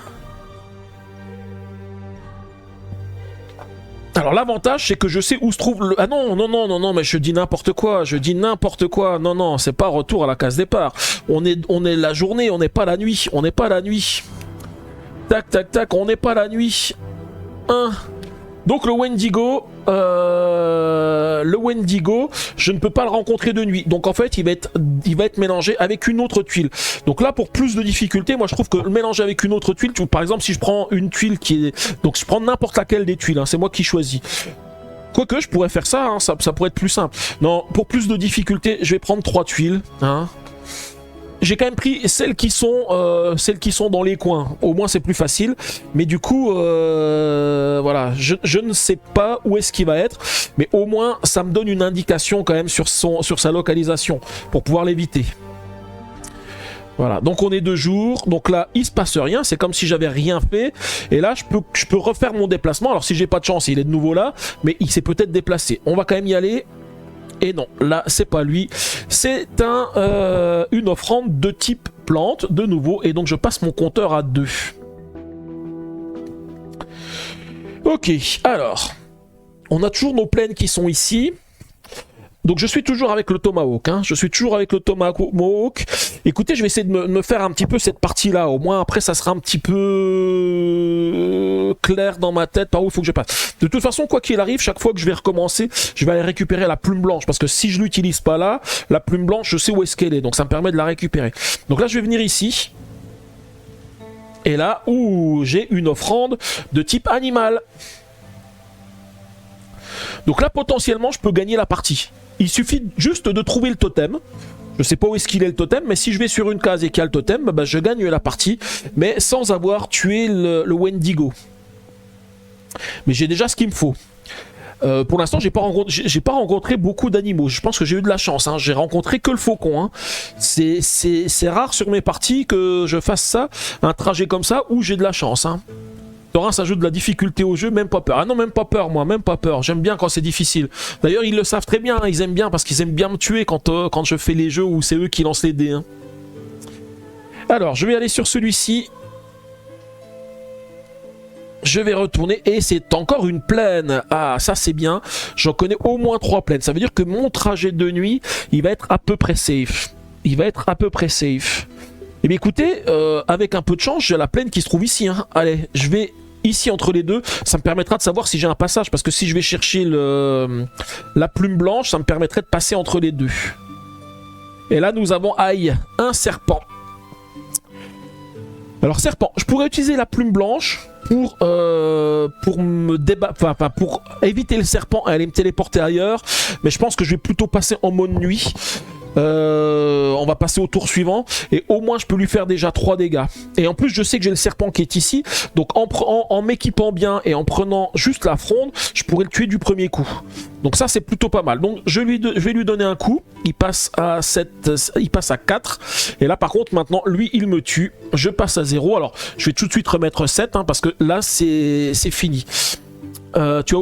Alors l'avantage c'est que je sais où se trouve le... Ah non, mais je dis n'importe quoi, non, c'est pas retour à la case départ. On est la journée, on n'est pas la nuit, Tac, on n'est pas la nuit. Donc le Wendigo, je ne peux pas le rencontrer de nuit. Donc en fait, il va être mélangé avec une autre tuile. Donc là, pour plus de difficulté, moi je trouve que le mélanger avec une autre tuile, par exemple, si je prends une tuile qui est... Donc je prends n'importe laquelle des tuiles, hein, c'est moi qui choisis. Quoique, je pourrais faire ça, hein, ça pourrait être plus simple. Non, pour plus de difficulté, je vais prendre 3 tuiles, hein. J'ai quand même pris celles qui sont dans les coins. Au moins c'est plus facile. Mais du coup, voilà, je ne sais pas où est-ce qu'il va être. Mais au moins, ça me donne une indication quand même sur sa localisation pour pouvoir l'éviter. Voilà, donc on est 2 jours, donc là il se passe rien, c'est comme si j'avais rien fait, et là je peux refaire mon déplacement. Alors si j'ai pas de chance, il est de nouveau là, mais il s'est peut-être déplacé. On va quand même y aller, et non, là c'est pas lui, c'est une offrande de type plante, de nouveau, et donc je passe mon compteur à 2. Ok, alors, on a toujours nos plaines qui sont ici. Donc je suis toujours avec le Tomahawk, hein. Je suis toujours avec le Tomahawk. Écoutez, je vais essayer de me faire un petit peu cette partie-là. Au moins après, ça sera un petit peu clair dans ma tête par où il faut que je passe. De toute façon, quoi qu'il arrive, chaque fois que je vais recommencer, je vais aller récupérer la plume blanche. Parce que si je l'utilise pas là, la plume blanche, je sais où est-ce qu'elle est. Donc ça me permet de la récupérer. Donc là, je vais venir ici. Et là, j'ai une offrande de type animal. Donc là, potentiellement, je peux gagner la partie. Il suffit juste de trouver le totem. Je sais pas où est-ce qu'il est le totem, mais si je vais sur une case et qu'il y a le totem, bah, je gagne la partie, mais sans avoir tué le Wendigo. Mais j'ai déjà ce qu'il me faut. Pour l'instant, j'ai pas rencontré beaucoup d'animaux. Je pense que j'ai eu de la chance. Hein. J'ai rencontré que le faucon. Hein. C'est rare sur mes parties que je fasse ça, un trajet comme ça, où j'ai de la chance. Hein. Thorin, ça ajoute de la difficulté au jeu, même pas peur. Ah non, même pas peur, moi, même pas peur. J'aime bien quand c'est difficile. D'ailleurs, ils le savent très bien, hein. Ils aiment bien parce qu'ils aiment bien me tuer quand je fais les jeux où c'est eux qui lancent les dés. Hein. Alors, je vais aller sur celui-ci. Je vais retourner et c'est encore une plaine. Ah, ça c'est bien. J'en connais au moins 3 plaines. Ça veut dire que mon trajet de nuit, il va être à peu près safe. Il va être à peu près safe. Eh bien écoutez, avec un peu de chance, j'ai la plaine qui se trouve ici. Hein. Allez, je vais ici entre les deux. Ça me permettra de savoir si j'ai un passage. Parce que si je vais chercher la plume blanche, ça me permettrait de passer entre les deux. Et là, nous avons, aïe, un serpent. Alors serpent, je pourrais utiliser la plume blanche pour pour éviter le serpent et aller me téléporter ailleurs. Mais je pense que je vais plutôt passer en mode nuit. On va passer au tour suivant et au moins je peux lui faire déjà 3 dégâts. Et en plus je sais que j'ai le serpent qui est ici, donc en m'équipant bien et en prenant juste la fronde, je pourrais le tuer du premier coup. Donc ça c'est plutôt pas mal. Donc je vais lui donner un coup, il passe à 4 et là par contre maintenant lui il me tue, je passe à 0. Alors je vais tout de suite remettre 7 hein, parce que là c'est fini.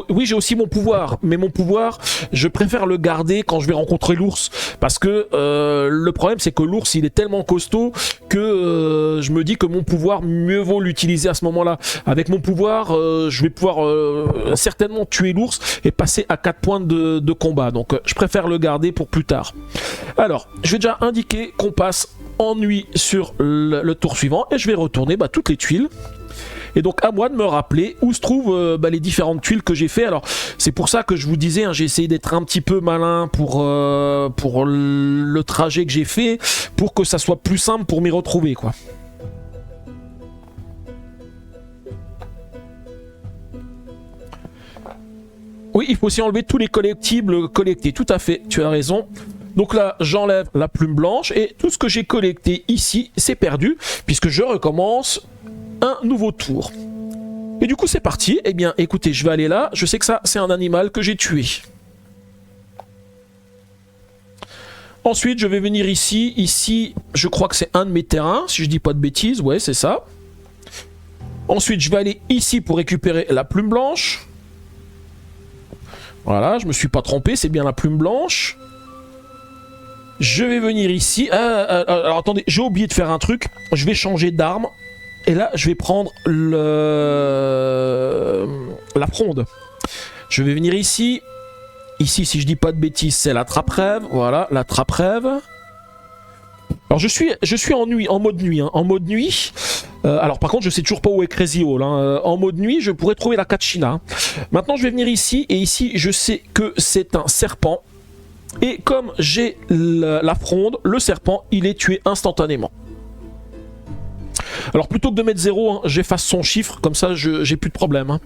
Oui, j'ai aussi mon pouvoir, mais mon pouvoir, je préfère le garder quand je vais rencontrer l'ours, parce que le problème c'est que l'ours il est tellement costaud que je me dis que mon pouvoir, mieux vaut l'utiliser à ce moment-là. Avec mon pouvoir, je vais pouvoir certainement tuer l'ours et passer à 4 points de combat, donc je préfère le garder pour plus tard. Alors, je vais déjà indiquer qu'on passe en nuit sur le tour suivant, et je vais retourner toutes les tuiles. Et donc à moi de me rappeler où se trouvent les différentes tuiles que j'ai fait. Alors c'est pour ça que je vous disais, hein, j'ai essayé d'être un petit peu malin pour le trajet que j'ai fait, pour que ça soit plus simple pour m'y retrouver, quoi. Oui, il faut aussi enlever tous les collectibles collectés, tout à fait, tu as raison. Donc là, j'enlève la plume blanche et tout ce que j'ai collecté ici, c'est perdu, puisque je recommence un nouveau tour. Et du coup c'est parti. Eh bien écoutez, je vais aller là. Je sais que ça c'est un animal que j'ai tué. Ensuite je vais venir ici. Ici je crois que c'est un de mes terrains, si je dis pas de bêtises. Ouais, c'est ça. Ensuite je vais aller ici pour récupérer la plume blanche. Voilà, je me suis pas trompé, c'est bien la plume blanche. Je vais venir ici. Alors attendez, j'ai oublié de faire un truc. Je vais changer d'arme. Et là, je vais prendre la fronde. Je vais venir ici. Ici, si je dis pas de bêtises, c'est la trappe-rêve. Voilà, la trappe-rêve. Alors, je suis en mode nuit. Hein. En mode nuit. Alors, par contre, je sais toujours pas où est Crazy Hall. Hein. En mode nuit, je pourrais trouver la Kachina. Hein. Maintenant, je vais venir ici. Et ici, je sais que c'est un serpent. Et comme j'ai la fronde, le serpent, il est tué instantanément. Alors plutôt que de mettre 0, hein, j'efface son chiffre, comme ça j'ai plus de problème. Hein.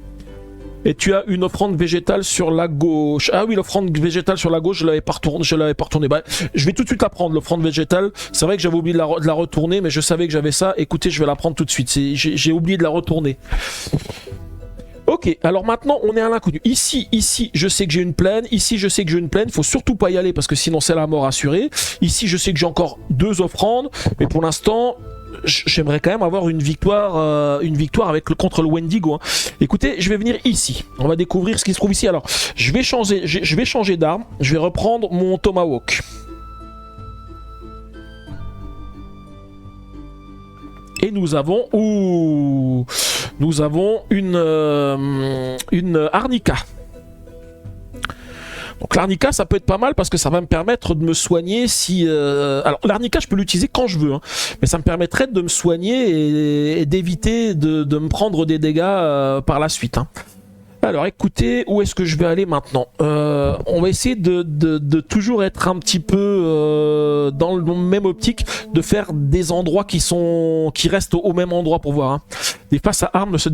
Et tu as une offrande végétale sur la gauche. Ah oui, l'offrande végétale sur la gauche, je l'avais pas retournée. Bah, je vais tout de suite la prendre, l'offrande végétale. C'est vrai que j'avais oublié de la retourner, mais je savais que j'avais ça. Écoutez, je vais la prendre tout de suite. J'ai oublié de la retourner. Ok, alors maintenant on est à l'inconnu. Ici, je sais que j'ai une plaine. Ici, je sais que j'ai une plaine. Faut surtout pas y aller parce que sinon c'est la mort assurée. Ici, je sais que j'ai encore 2 offrandes. Mais pour l'instant, j'aimerais quand même avoir une victoire avec contre le Wendigo. Hein. Écoutez, je vais venir ici. On va découvrir ce qui se trouve ici. Alors, je vais changer d'arme. Je vais reprendre mon Tomahawk. Et nous avons une Arnica. Donc l'arnica ça peut être pas mal parce que ça va me permettre de me soigner si... Alors l'arnica je peux l'utiliser quand je veux, hein, mais ça me permettrait de me soigner et d'éviter de me prendre des dégâts par la suite. Hein. Alors écoutez, où est-ce que je vais aller maintenant? On va essayer de toujours être un petit peu dans le même optique, de faire des endroits qui restent au même endroit pour voir. Hein. Les faces à armes ne se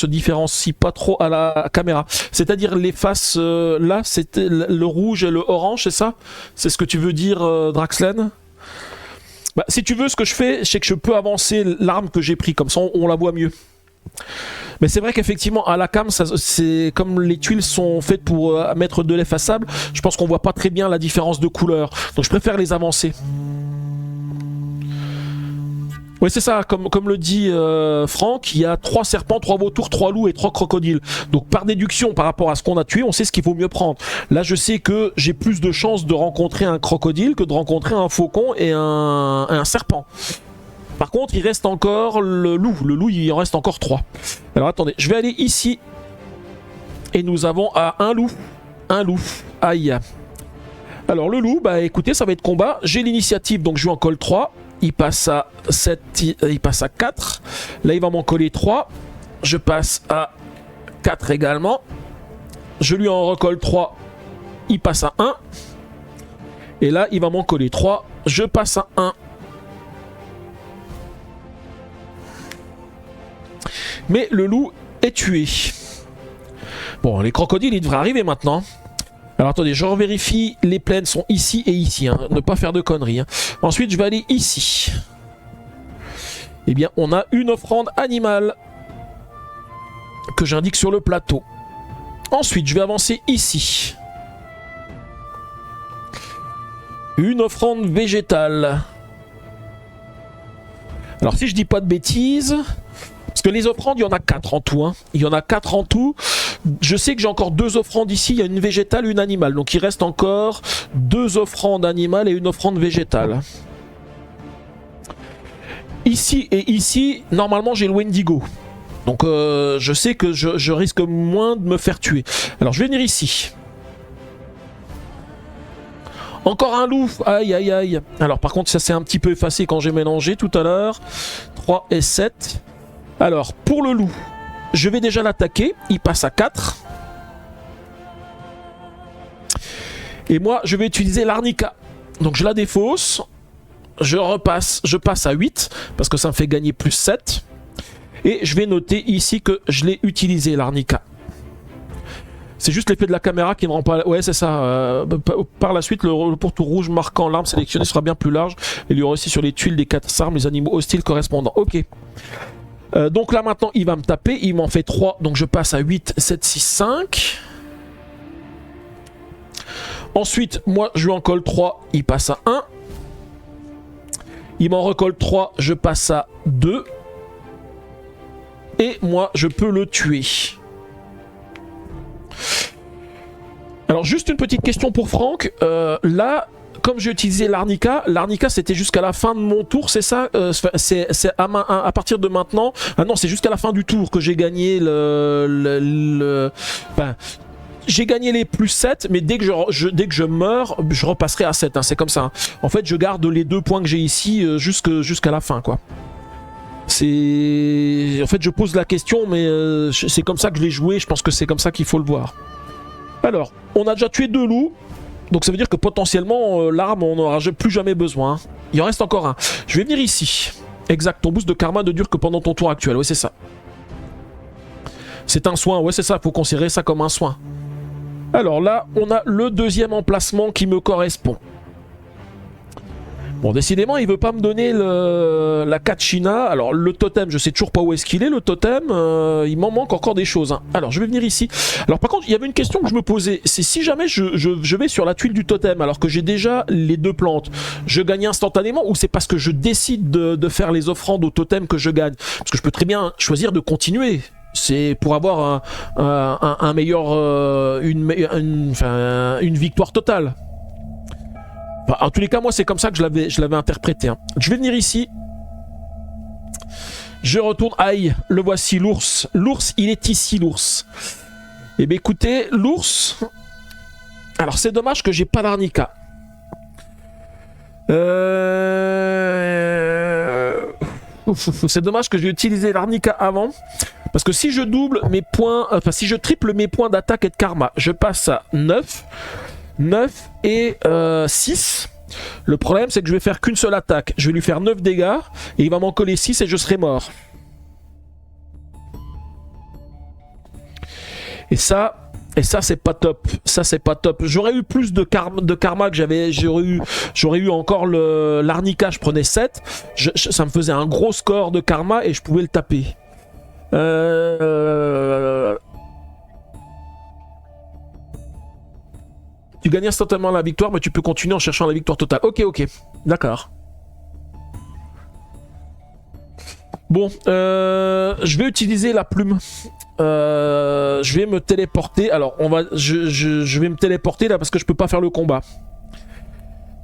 différencient pas trop à la caméra. C'est-à-dire les faces là, c'était le rouge et le orange, c'est ça? C'est ce que tu veux dire, Draxlen? Bah, si tu veux, ce que je fais, c'est que je peux avancer l'arme que j'ai pris, comme ça on la voit mieux. Mais c'est vrai qu'effectivement à la cam, c'est comme les tuiles sont faites pour mettre de l'effaçable, je pense qu'on voit pas très bien la différence de couleur. Donc je préfère les avancer. Oui c'est ça, comme le dit Franck, il y a 3 serpents, 3 vautours, 3 loups et 3 crocodiles. Donc par déduction par rapport à ce qu'on a tué, on sait ce qu'il vaut mieux prendre. Là je sais que j'ai plus de chances de rencontrer un crocodile que de rencontrer un faucon et un serpent. Par contre, il reste encore le loup. Le loup, il en reste encore 3. Alors attendez, je vais aller ici. Et nous avons un loup. Un loup. Aïe. Alors le loup, bah écoutez, ça va être combat. J'ai l'initiative, donc je lui en colle 3. Il passe à 7, il passe à 4. Là, il va m'en coller 3. Je passe à 4 également. Je lui en recolle 3. Il passe à 1. Et là, il va m'en coller 3. Je passe à 1. Mais le loup est tué. Bon, les crocodiles, ils devraient arriver maintenant. Alors attendez, je revérifie. Les plaines sont ici et ici. Hein. Ne pas faire de conneries. Hein. Ensuite, je vais aller ici. Eh bien, on a une offrande animale que j'indique sur le plateau. Ensuite, je vais avancer ici. Une offrande végétale. Alors, si je dis pas de bêtises... Parce que les offrandes, il y en a 4 en tout. Hein. Il y en a 4 en tout. Je sais que j'ai encore 2 offrandes ici. Il y a une végétale, une animale. Donc il reste encore 2 offrandes animales et une offrande végétale. Ici et ici, normalement, j'ai le Wendigo. Donc je sais que je risque moins de me faire tuer. Alors je vais venir ici. Encore un loup. Aïe, aïe, aïe. Alors par contre, ça s'est un petit peu effacé quand j'ai mélangé tout à l'heure. 3 et 7. Alors, pour le loup, je vais déjà l'attaquer. Il passe à 4. Et moi, je vais utiliser l'arnica. Donc, je la défausse. Je passe à 8. Parce que ça me fait gagner plus 7. Et je vais noter ici que je l'ai utilisé, l'arnica. C'est juste l'effet de la caméra qui ne rend pas... Ouais, c'est ça. Par la suite, le pourtour rouge marquant l'arme sélectionnée sera bien plus large. Il y aura aussi sur les tuiles des 4 armes les animaux hostiles correspondants. Ok. Donc là maintenant il va me taper, il m'en fait 3, donc je passe à 8, 7, 6, 5. Ensuite moi je lui en colle 3, il passe à 1. Il m'en recolle 3, je passe à 2. Et moi je peux le tuer. Alors juste une petite question pour Franck, là... Comme j'ai utilisé l'arnica c'était jusqu'à la fin de mon tour, c'est ça? C'est à partir de maintenant. Ah non, c'est jusqu'à la fin du tour que j'ai gagné j'ai gagné les plus 7, mais dès que je meurs, je repasserai à 7. Hein, c'est comme ça. Hein. En fait, je garde les 2 points que j'ai ici jusqu'à la fin, quoi. En fait, je pose la question, mais c'est comme ça que je l'ai joué. Je pense que c'est comme ça qu'il faut le voir. Alors, on a déjà tué 2 loups. Donc ça veut dire que potentiellement l'arme on n'aura plus jamais besoin. Il en reste encore un. Je vais venir ici. Exact, ton boost de karma ne dure que pendant ton tour actuel. Ouais c'est ça. C'est un soin, ouais c'est ça, faut considérer ça comme un soin. Alors là, on a le 2e emplacement qui me correspond. Bon, décidément, il veut pas me donner la Kachina. Alors, le totem, je sais toujours pas où est-ce qu'il est, le totem. Il m'en manque encore des choses. Hein. Alors, je vais venir ici. Alors, par contre, il y avait une question que je me posais. C'est si jamais je vais sur la tuile du totem, alors que j'ai déjà les 2 plantes, je gagne instantanément ou c'est parce que je décide de faire les offrandes au totem que je gagne? Parce que je peux très bien choisir de continuer. C'est pour avoir un meilleur... une victoire totale. Enfin, en tous les cas, moi, c'est comme ça que je l'avais interprété. Hein. Je vais venir ici. Je retourne. Aïe, le voici, l'ours. L'ours, il est ici, l'ours. Eh bien, écoutez, l'ours... Alors, c'est dommage que j'ai pas d'arnica. C'est dommage que j'ai utilisé l'arnica avant. Parce que si je double mes points... Enfin, si je triple mes points d'attaque et de karma, je passe à 9... 9 et 6. Le problème, c'est que je vais faire qu'une seule attaque. Je vais lui faire 9 dégâts et il va m'en coller 6 et je serai mort. Et ça c'est pas top. Ça, c'est pas top. J'aurais eu plus de karma que j'avais. J'aurais eu encore l'arnica, je prenais 7. Ça me faisait un gros score de karma et je pouvais le taper. Tu gagnes instantanément la victoire, mais tu peux continuer en cherchant la victoire totale. Ok, d'accord. Bon, je vais utiliser la plume. Je vais me téléporter. Alors, je vais me téléporter là parce que je peux pas faire le combat.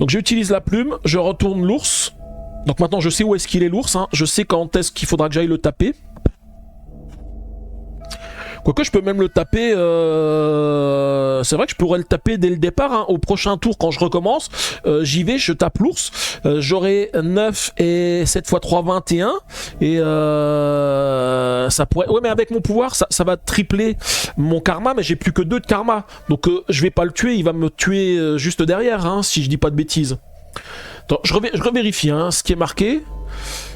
Donc, j'utilise la plume. Je retourne l'ours. Donc maintenant, je sais où est-ce qu'il est l'ours. Hein. Je sais quand est-ce qu'il faudra que j'aille le taper. Quoique je peux même le taper, c'est vrai que je pourrais le taper dès le départ, hein. Au prochain tour quand je recommence, j'y vais, je tape l'ours, j'aurai 9 et 7 x 3, 21, et ça pourrait... Ouais mais avec mon pouvoir, ça va tripler mon karma, mais j'ai plus que 2 de karma, donc je vais pas le tuer, il va me tuer juste derrière, hein, si je dis pas de bêtises. Attends, je revérifie hein, ce qui est marqué.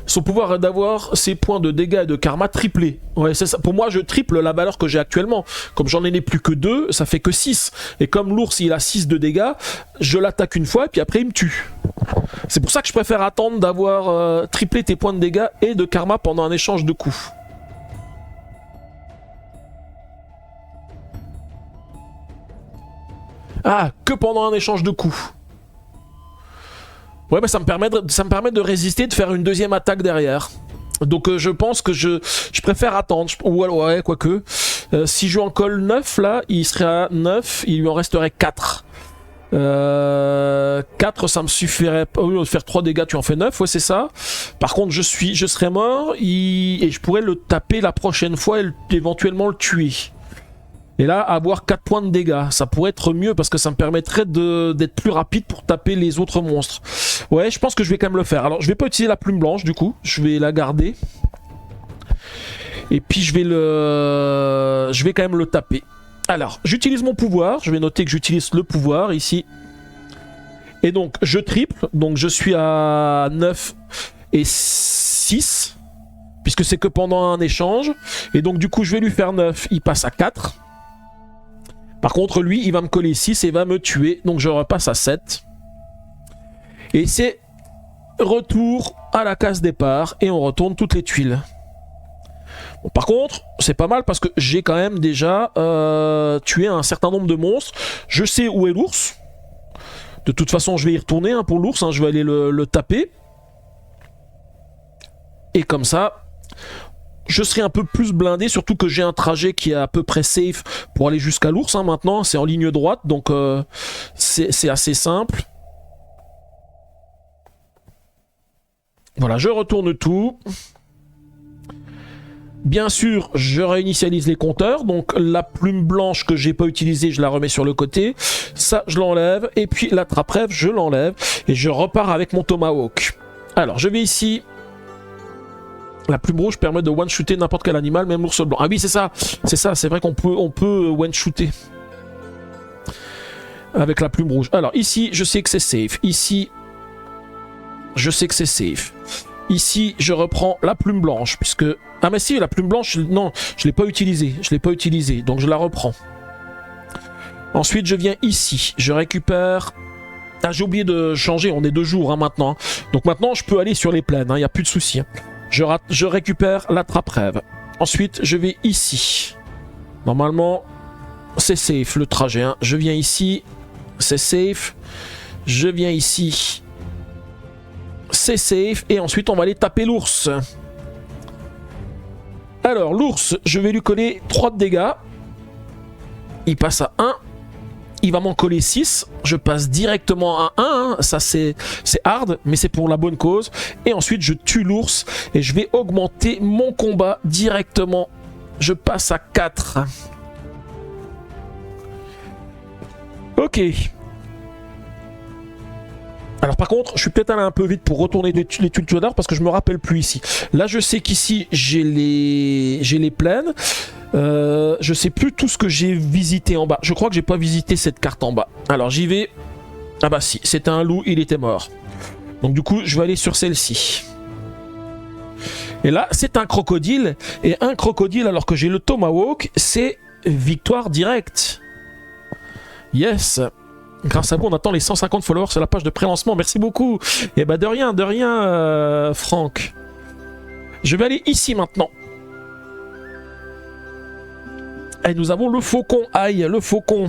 Son pouvoir est d'avoir ses points de dégâts et de karma triplés. Ouais, c'est ça. Pour moi, je triple la valeur que j'ai actuellement. Comme j'en ai plus que 2, ça fait que 6. Et comme l'ours, il a 6 de dégâts, je l'attaque une fois et puis après, il me tue. C'est pour ça que je préfère attendre d'avoir triplé tes points de dégâts et de karma pendant un échange de coups. Ah, que pendant un échange de coups. Ouais, mais ça me permet de résister, de faire une deuxième attaque derrière. Donc je pense que je préfère attendre. Ouais, quoique. Si je lui en colle 9, là, il serait à 9, il lui en resterait 4. 4, ça me suffirait. Au lieu de faire 3 dégâts, tu en fais 9, ouais, c'est ça. Par contre, je serais mort, et je pourrais le taper la prochaine fois et éventuellement le tuer. Et là, avoir 4 points de dégâts, ça pourrait être mieux parce que ça me permettrait d'être plus rapide pour taper les autres monstres. Ouais, je pense que je vais quand même le faire. Alors, je vais pas utiliser la plume blanche du coup, je vais la garder. Et puis je vais quand même le taper. Alors, j'utilise mon pouvoir, je vais noter que j'utilise le pouvoir ici. Et donc, je triple, donc je suis à 9 et 6. Puisque c'est que pendant un échange. Et donc du coup, je vais lui faire 9, il passe à 4. Par contre, lui, il va me coller 6 et va me tuer. Donc je repasse à 7. Et c'est retour à la case départ. Et on retourne toutes les tuiles. Bon, par contre, c'est pas mal parce que j'ai quand même déjà tué un certain nombre de monstres. Je sais où est l'ours. De toute façon, je vais y retourner hein, pour l'ours. Hein, je vais aller le taper. Et comme ça... je serai un peu plus blindé, surtout que j'ai un trajet qui est à peu près safe pour aller jusqu'à l'ours. Hein, maintenant, c'est en ligne droite, donc c'est assez simple. Voilà, je retourne tout. Bien sûr, je réinitialise les compteurs. Donc la plume blanche que j'ai pas utilisée, je la remets sur le côté. Ça, je l'enlève. Et puis la trappe-rêve, je l'enlève. Et je repars avec mon tomahawk. Alors, je vais ici... La plume rouge permet de one-shooter n'importe quel animal, même l'ours blanc. Ah oui, c'est ça, c'est vrai qu'on peut one-shooter avec la plume rouge. Alors ici, je sais que c'est safe. Ici, je sais que c'est safe. Ici, je reprends la plume blanche, puisque... Ah mais si, la plume blanche, non, je l'ai pas utilisée, donc je la reprends. Ensuite, je viens ici, je récupère Ah, j'ai oublié de changer, on est 2 jours hein, maintenant. Donc maintenant, je peux aller sur les plaines, il n'y a plus de soucis. Je récupère la trappe-rêve. Ensuite, je vais ici. Normalement, c'est safe le trajet. Hein. Je viens ici, c'est safe. Je viens ici, c'est safe. Et ensuite, on va aller taper l'ours. Alors, l'ours, je vais lui coller 3 de dégâts. Il passe à 1. Il va m'en coller 6. Je passe directement à 1. Hein. Ça, c'est hard, mais c'est pour la bonne cause. Et ensuite, je tue l'ours. Et je vais augmenter mon combat directement. Je passe à 4. Ok. Alors par contre, je suis peut-être allé un peu vite pour retourner les tuiles d'or parce que je me rappelle plus ici. Là, je sais qu'ici, j'ai les plaines. Je sais plus tout ce que j'ai visité en bas. Je crois que j'ai pas visité cette carte en bas. Alors j'y vais. Ah bah si, c'était un loup, il était mort. Donc du coup, je vais aller sur celle-ci. Et là, c'est un crocodile. Et un crocodile, alors que j'ai le tomahawk, c'est victoire directe. Yes. Grâce à vous, on attend les 150 followers sur la page de pré-lancement. Merci beaucoup. Et bah de rien, Franck. Je vais aller ici maintenant. Et nous avons le faucon. Aïe, le faucon.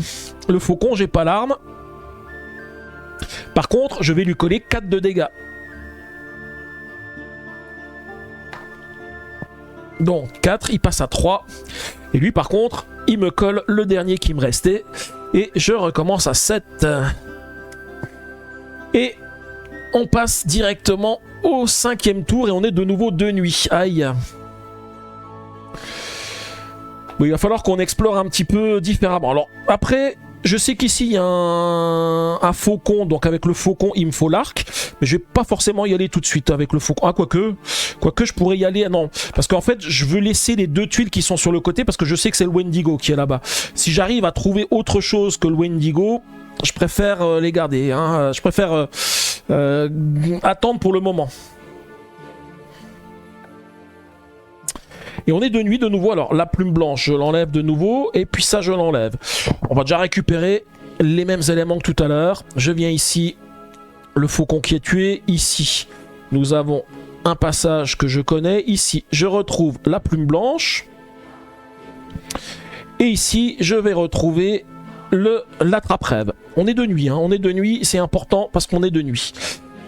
Le faucon, j'ai pas l'arme. Par contre, je vais lui coller 4 de dégâts. Donc 4, il passe à 3. Et lui, par contre, il me colle le dernier qui me restait. Et je recommence à 7. Et on passe directement au 5e tour et on est de nouveau de nuit. Aïe. Bon, il va falloir qu'on explore un petit peu différemment. Alors après, je sais qu'ici il y a un faucon. Donc avec le faucon, il me faut l'arc. Mais je vais pas forcément y aller tout de suite avec le faucon. Ah, quoique je pourrais y aller. Non, parce qu'en fait, je veux laisser les 2 tuiles qui sont sur le côté parce que je sais que c'est le Wendigo qui est là-bas. Si j'arrive à trouver autre chose que le Wendigo, je préfère les garder. Hein. Je préfère attendre pour le moment. Et on est de nuit de nouveau. Alors la plume blanche, je l'enlève de nouveau. Et puis ça, je l'enlève. On va déjà récupérer les mêmes éléments que tout à l'heure. Je viens ici. Le faucon qui est tué. Ici, nous avons un passage que je connais. Ici, je retrouve la plume blanche. Et ici, je vais retrouver l'attrape-rêve. On est de nuit. Hein. On est de nuit. C'est important parce qu'on est de nuit.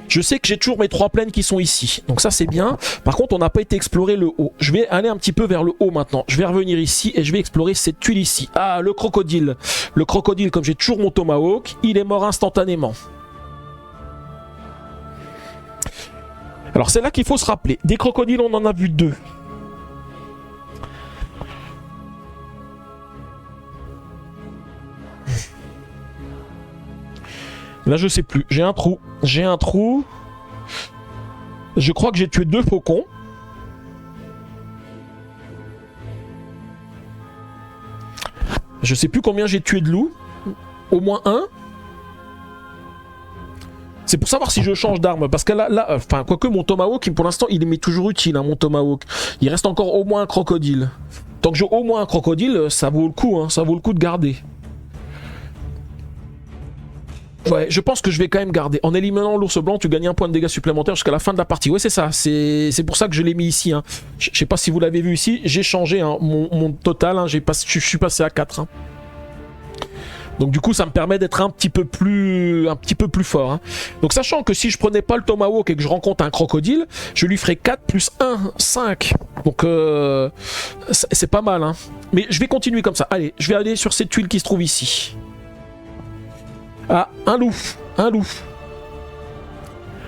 Je sais que j'ai toujours mes 3 plaines qui sont ici. Donc ça, c'est bien. Par contre, on n'a pas été explorer le haut. Je vais aller un petit peu vers le haut maintenant. Je vais revenir ici et je vais explorer cette tuile ici. Ah, le crocodile. Le crocodile, comme j'ai toujours mon tomahawk, il est mort instantanément. Alors, c'est là qu'il faut se rappeler. Des crocodiles, on en a vu 2. Là, je sais plus. J'ai un trou. Je crois que j'ai tué 2 faucons. Je sais plus combien j'ai tué de loups. Au moins 1. C'est pour savoir si je change d'arme. Parce que là, enfin, quoique mon tomahawk, pour l'instant, il m'est toujours utile, hein, mon tomahawk. Il reste encore au moins un crocodile. Tant que j'ai au moins un crocodile, ça vaut le coup, hein, ça vaut le coup de garder. Ouais, je pense que je vais quand même garder. En éliminant l'ours blanc, tu gagnes un point de dégâts supplémentaires jusqu'à la fin de la partie. Ouais, c'est ça. C'est pour ça que je l'ai mis ici. Hein. Je sais pas si vous l'avez vu ici. J'ai changé hein, mon total. Hein, je suis passé à 4. Hein. Donc du coup, ça me permet d'être un petit peu plus fort. Hein. Donc sachant que si je prenais pas le tomahawk et que je rencontre un crocodile, je lui ferai 4 plus 1, 5. Donc c'est pas mal. Hein. Mais je vais continuer comme ça. Allez, je vais aller sur cette tuile qui se trouve ici. Ah, un loup.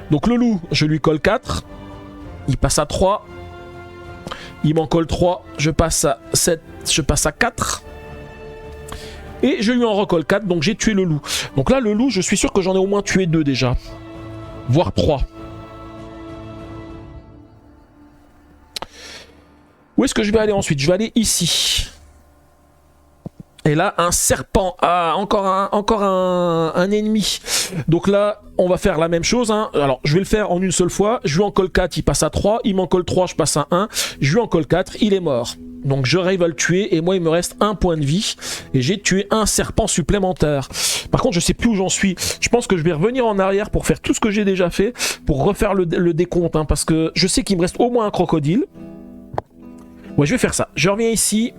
Donc le loup, je lui colle 4. Il passe à 3. Il m'en colle 3. Je passe à 7. Je passe à 4. Et je lui en recolle 4. Donc j'ai tué le loup. Donc là, le loup, je suis sûr que j'en ai au moins tué 2 déjà. Voire 3. Où est-ce que je vais aller ensuite? Je vais aller ici. Et là, un serpent. Ah, encore un ennemi. Donc là, on va faire la même chose. Hein. Alors, je vais le faire en une seule fois. Je lui en colle 4, il passe à 3. Il m'en colle 3, je passe à 1. Je lui en colle 4, il est mort. Donc j'arrive à le tuer et moi il me reste un point de vie et j'ai tué un serpent supplémentaire. Par contre je sais plus où j'en suis. Je pense que je vais revenir en arrière pour faire tout ce que j'ai déjà fait, pour refaire le décompte, hein, parce que je sais qu'il me reste au moins un crocodile. Ouais, je vais faire ça. Je reviens ici.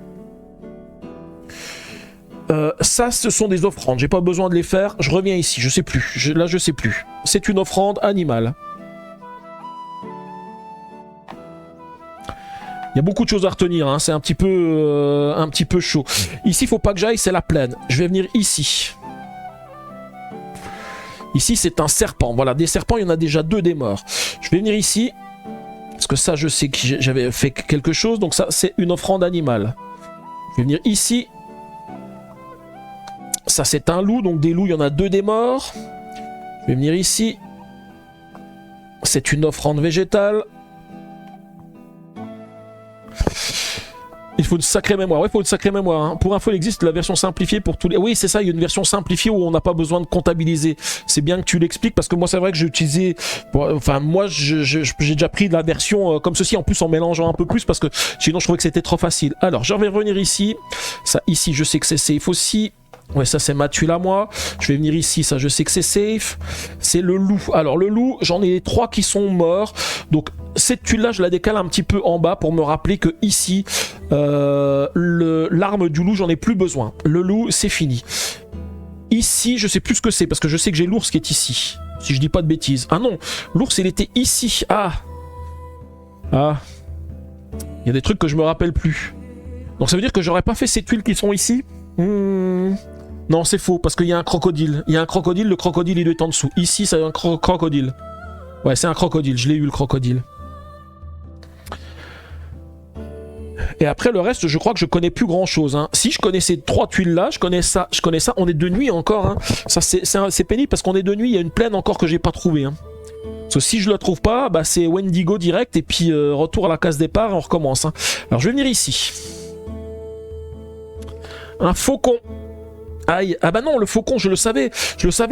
Ça, ce sont des offrandes. J'ai pas besoin de les faire. Je reviens ici. Je sais plus. Là, je sais plus. C'est une offrande animale. Il y a beaucoup de choses à retenir. Hein. C'est un petit peu chaud. Ici, il faut pas que j'aille. C'est la plaine. Je vais venir ici. Ici, c'est un serpent. Voilà, des serpents, il y en a déjà 2 des morts. Je vais venir ici. Parce que ça, je sais que j'avais fait quelque chose. Donc ça, c'est une offrande animale. Je vais venir ici. Ça, c'est un loup. Donc des loups, il y en a 2 des morts. Je vais venir ici. C'est une offrande végétale. Il faut une sacrée mémoire. Ouais, il faut une sacrée mémoire. Hein. Pour info, il existe la version simplifiée pour tous les... Oui, c'est ça, il y a une version simplifiée où on n'a pas besoin de comptabiliser. C'est bien que tu l'expliques parce que moi, c'est vrai que j'ai utilisé... Enfin, moi, j'ai déjà pris la version comme ceci, en plus en mélangeant un peu plus parce que sinon, je trouvais que c'était trop facile. Alors, je vais revenir ici. Ça, ici, je sais que c'est safe aussi. Ouais, ça c'est ma tuile à moi. Je vais venir ici, ça je sais que c'est safe. C'est le loup. Alors le loup, j'en ai 3 qui sont morts. Donc cette tuile là, je la décale un petit peu en bas pour me rappeler que ici, l'arme du loup, j'en ai plus besoin. Le loup, c'est fini. Ici, je sais plus ce que c'est parce que je sais que j'ai l'ours qui est ici. Si je dis pas de bêtises. Ah non, l'ours il était ici. Ah. Ah. Il y a des trucs que je me rappelle plus. Donc ça veut dire que j'aurais pas fait ces tuiles qui sont ici. Non, c'est faux, parce qu'il y a un crocodile. Il y a un crocodile, le crocodile il est en dessous. Ici, c'est un crocodile. Ouais, c'est un crocodile, je l'ai eu le crocodile. Et après, le reste, je crois que je connais plus grand chose. Hein. Si je connais ces 3 tuiles là, je connais ça. On est de nuit encore. Hein. Ça, c'est pénible parce qu'on est de nuit, il y a une plaine encore que j'ai pas trouvée. Hein. Parce que si je la trouve pas, bah, c'est Wendigo direct et puis retour à la case départ et on recommence. Hein. Alors, je vais venir ici. Un faucon. Aïe, ah bah non, le faucon, je le savais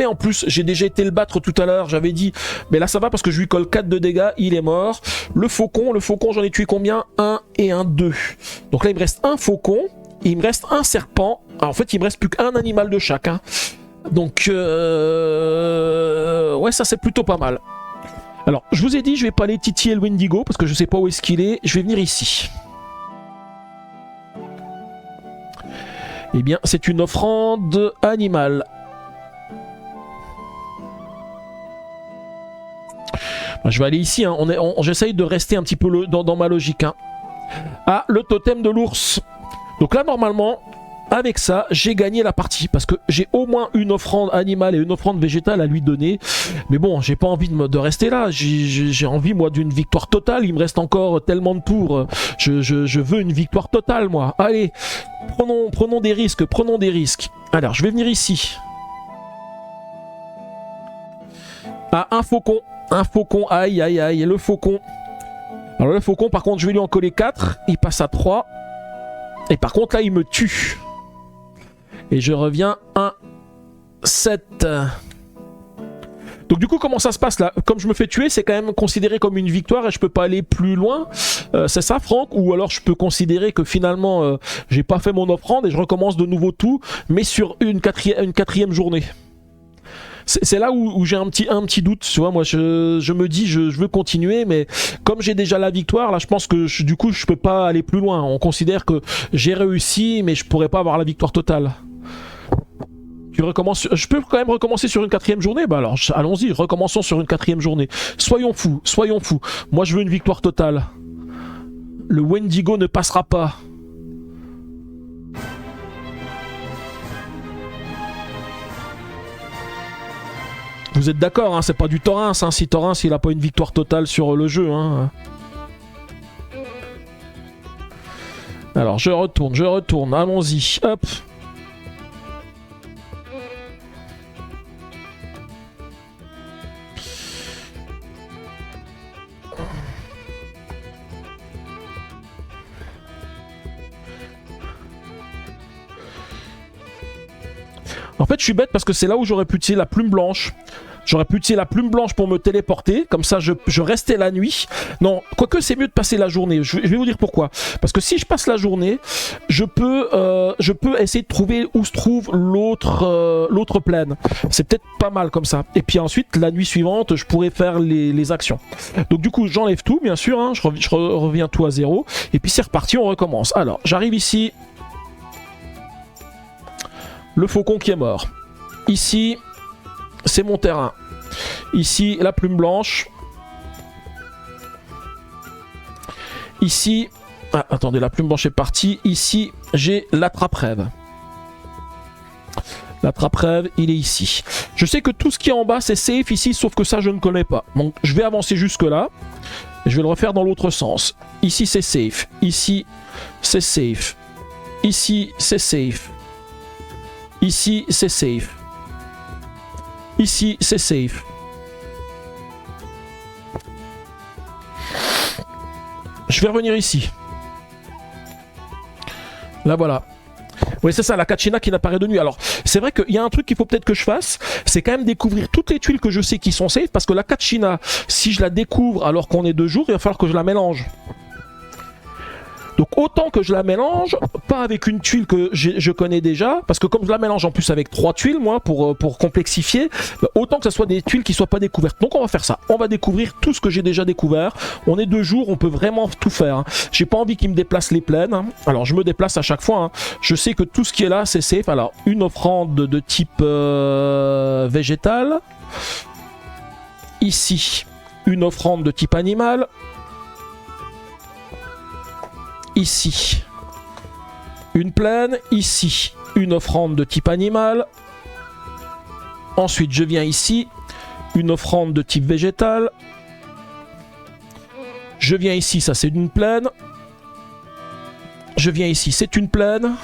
en plus, j'ai déjà été le battre tout à l'heure, j'avais dit, mais là ça va parce que je lui colle 4 de dégâts, il est mort. Le faucon, j'en ai tué combien? 1 et un 2. Donc là il me reste un faucon, et il me reste un serpent, alors, en fait il me reste plus qu'un animal de chaque. Hein. Donc, ouais ça c'est plutôt pas mal. Alors, je vous ai dit, je vais pas aller titiller le Wendigo, parce que je sais pas où est-ce qu'il est, je vais venir ici. Eh bien, c'est une offrande animale. Je vais aller ici. Hein. J'essaye de rester un petit peu dans ma logique. Hein. Ah, le totem de l'ours. Donc là, normalement, avec ça, j'ai gagné la partie. Parce que j'ai au moins une offrande animale et une offrande végétale à lui donner. Mais bon, j'ai pas envie de rester là. J'ai envie, moi, d'une victoire totale. Il me reste encore tellement de tours. Je veux une victoire totale, moi. Allez, prenons des risques. Alors, je vais venir ici. Ah, un faucon. Aïe, le faucon. Alors, le faucon, par contre, je vais lui en coller 4. Il passe à 3. Et par contre, là, il me tue. Et je reviens 1, 7. Donc du coup, comment ça se passe là? Comme je me fais tuer, c'est quand même considéré comme une victoire et je peux pas aller plus loin. C'est ça, Franck? Ou alors je peux considérer que finalement, j'ai pas fait mon offrande et je recommence de nouveau tout, mais sur une quatrième journée. C'est là où j'ai un petit doute, tu vois, moi je me dis je veux continuer, mais comme j'ai déjà la victoire, là je pense que du coup je peux pas aller plus loin. On considère que j'ai réussi, mais je pourrais pas avoir la victoire totale. Tu recommences, je peux quand même recommencer sur une 4e journée? Bah alors allons-y, recommençons sur une 4e journée. Soyons fous. Moi je veux une victoire totale. Le Wendigo ne passera pas. Vous êtes d'accord, hein, c'est pas du Thorens, hein, si Thorens il a pas une victoire totale sur le jeu. Hein. Alors je retourne, allons-y, hop. En fait je suis bête parce que c'est là où j'aurais pu utiliser la plume blanche. J'aurais pu utiliser la plume blanche pour me téléporter. Comme ça, je restais la nuit. Non, quoique c'est mieux de passer la journée. Je vais vous dire pourquoi. Parce que si je passe la journée, je peux essayer de trouver où se trouve l'autre plaine. C'est peut-être pas mal comme ça. Et puis ensuite, la nuit suivante, je pourrais faire les actions. Donc du coup, j'enlève tout, bien sûr. Hein, je reviens tout à zéro. Et puis c'est reparti, on recommence. Alors, j'arrive ici. Le faucon qui est mort. Ici, c'est mon terrain. Ici, la plume blanche. Ici... Ah, attendez, la plume blanche est partie. Ici, j'ai l'attrape-rêve. L'attrape-rêve, il est ici. Je sais que tout ce qui est en bas, c'est safe ici, sauf que ça, je ne connais pas. Donc, je vais avancer jusque-là. Je vais le refaire dans l'autre sens. Ici, c'est safe. Ici, c'est safe. Ici, c'est safe. Ici, c'est safe. Ici, c'est safe. Je vais revenir ici. Là, voilà. Oui, c'est ça, la Kachina qui n'apparaît de nuit. Alors, c'est vrai qu'il y a un truc qu'il faut peut-être que je fasse, c'est quand même découvrir toutes les tuiles que je sais qui sont safe, parce que la Kachina, si je la découvre alors qu'on est 2 jours, il va falloir que je la mélange. Donc autant que je la mélange, pas avec une tuile que je connais déjà, parce que comme je la mélange en plus avec 3 tuiles, moi, pour complexifier, autant que ce soit des tuiles qui ne soient pas découvertes. Donc on va faire ça, on va découvrir tout ce que j'ai déjà découvert. On est 2 jours, on peut vraiment tout faire. Hein. J'ai pas envie qu'il me déplace les plaines, hein. Alors je me déplace à chaque fois. Hein. Je sais que tout ce qui est là, c'est safe. Alors une offrande de type végétal. Ici, une offrande de type animal. Ici, une plaine. Ici, une offrande de type animal. Ensuite, je viens ici, une offrande de type végétal. Je viens ici, ça c'est une plaine. Je viens ici, c'est une plaine.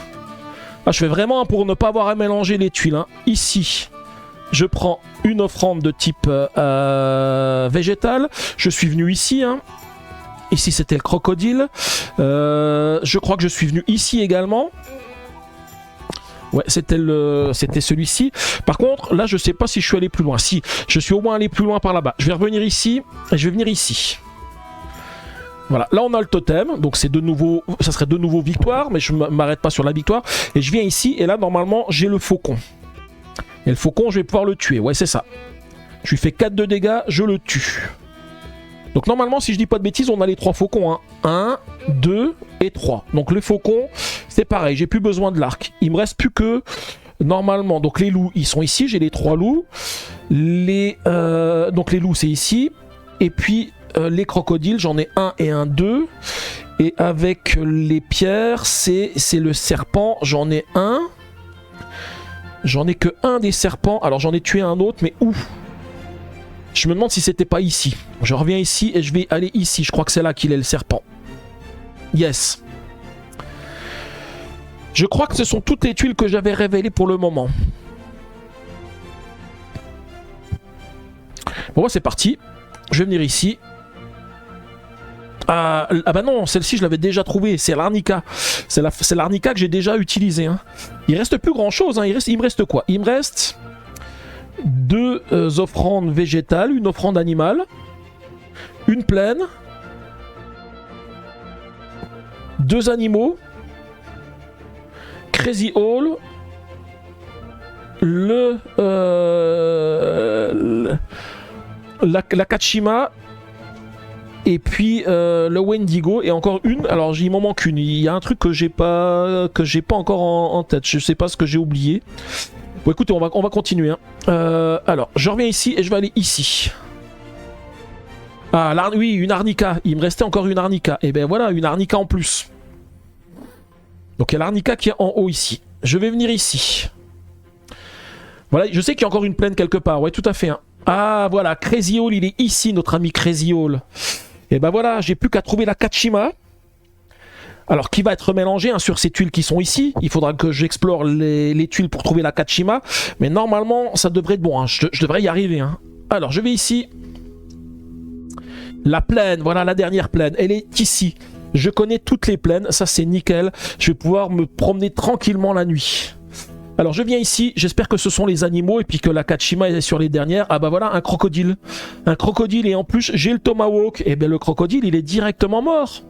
Ah, je fais vraiment pour ne pas avoir à mélanger les tuiles. Hein. Ici, je prends une offrande de type végétal. Je suis venu ici, hein. Ici c'était le crocodile. Je crois que je suis venu ici également. Ouais, c'était celui-ci. Par contre, là je sais pas si je suis allé plus loin. Si, je suis au moins allé plus loin par là-bas. Je vais revenir ici et je vais venir ici. Voilà, là on a le totem, donc c'est de nouveau, ça serait de nouveau victoire, mais je ne m'arrête pas sur la victoire. Et je viens ici et là normalement j'ai le faucon. Et le faucon, je vais pouvoir le tuer. Ouais, c'est ça. Je lui fais 4 de dégâts, je le tue. Donc normalement, si je dis pas de bêtises, on a les 3 faucons. Hein. 1, 2 et 3. Donc les faucons, c'est pareil, j'ai plus besoin de l'arc. Il me reste plus que, normalement, donc les loups, ils sont ici, j'ai les 3 loups. Donc les loups, c'est ici. Et puis les crocodiles, j'en ai 1 et 1, 2. Et avec les pierres, c'est le serpent, j'en ai 1. J'en ai que 1 des serpents. Alors j'en ai tué un autre, mais où ? Je me demande si c'était pas ici. Je reviens ici et je vais aller ici. Je crois que c'est là qu'il est le serpent. Yes. Je crois que ce sont toutes les tuiles que j'avais révélées pour le moment. Bon, c'est parti. Je vais venir ici. Ah bah non, celle-ci je l'avais déjà trouvée. C'est l'arnica. C'est l'arnica que j'ai déjà utilisée. Hein. Il reste plus grand chose. Hein. Il me reste quoi ? Il me reste 2 offrandes végétales, une offrande animale, une plaine, 2 animaux, Crazy Hall, la Kachima, et puis le Wendigo, et encore une. Alors il m'en manque une. Il y a un truc que j'ai pas encore en tête. Je sais pas ce que j'ai oublié. Bon, écoutez, on va continuer. Hein. Alors, je reviens ici et je vais aller ici. Ah, oui, une arnica. Il me restait encore une arnica. Et ben voilà, une arnica en plus. Donc, il y a l'arnica qui est en haut ici. Je vais venir ici. Voilà, je sais qu'il y a encore une plaine quelque part. Ouais, tout à fait. Hein. Ah, voilà, Crazy Hall, il est ici, notre ami Crazy Hall. Et ben voilà, j'ai plus qu'à trouver la Kachima. Alors, qui va être mélangé hein, sur ces tuiles qui sont ici. Il faudra que j'explore les tuiles pour trouver la Kachima. Mais normalement, ça devrait être bon. Hein. Je devrais y arriver. Hein. Alors, je vais ici. La plaine, voilà la dernière plaine. Elle est ici. Je connais toutes les plaines. Ça, c'est nickel. Je vais pouvoir me promener tranquillement la nuit. Alors je viens ici, j'espère que ce sont les animaux et puis que la Kachima est sur les dernières. Ah bah voilà, un crocodile. Un crocodile et en plus j'ai le tomahawk. Et bien le crocodile il est directement mort.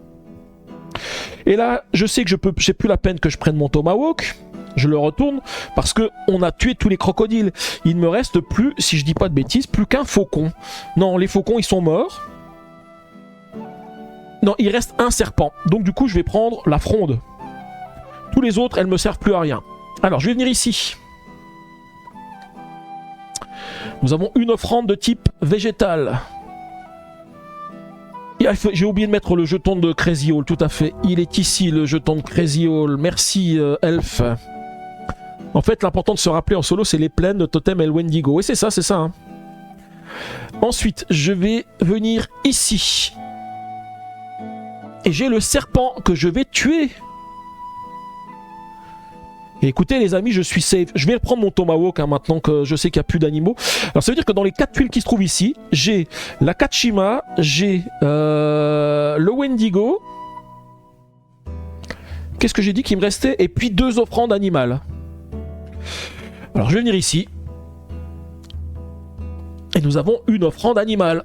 Et là je sais que j'ai plus la peine que je prenne mon tomahawk. Je le retourne parce que on a tué tous les crocodiles. Il me reste plus, si je dis pas de bêtises, plus qu'un faucon. Non, les faucons ils sont morts. Non, il reste un serpent. Donc du coup je vais prendre la fronde. Tous les autres elles me servent plus à rien. Alors je vais venir ici. Nous avons une offrande de type végétal. J'ai oublié de mettre le jeton de Crazy Hall, tout à fait. Il est ici le jeton de Crazy Hall. Merci Elf. En fait l'important de se rappeler en solo c'est les plaines de Totem et le Wendigo. Oui c'est ça hein. Ensuite je vais venir ici. Et j'ai le serpent que je vais tuer. Et écoutez les amis, je suis safe. Je vais reprendre mon tomahawk hein, maintenant que je sais qu'il n'y a plus d'animaux. Alors ça veut dire que dans les 4 tuiles qui se trouvent ici, j'ai la Kachima, j'ai le Wendigo. Qu'est-ce que j'ai dit qu'il me restait? Et puis 2 offrandes animales. Alors je vais venir ici. Et nous avons une offrande animale.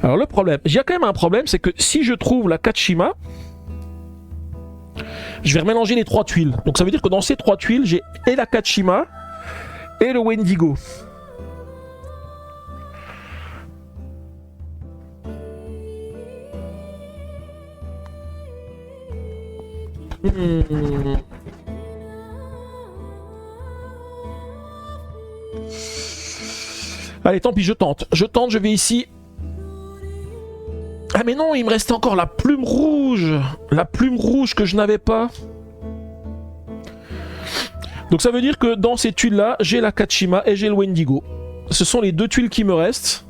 Alors le problème, il y a quand même un problème, c'est que si je trouve la Kachima, je vais remélanger les 3 tuiles. Donc ça veut dire que dans ces 3 tuiles, j'ai et la Kachima et le Wendigo. Allez, tant pis, je tente. Je vais ici. Ah mais non, il me restait encore la plume rouge. La plume rouge que je n'avais pas. Donc ça veut dire que dans ces tuiles-là, j'ai la Kachima et j'ai le Wendigo. Ce sont les 2 tuiles qui me restent.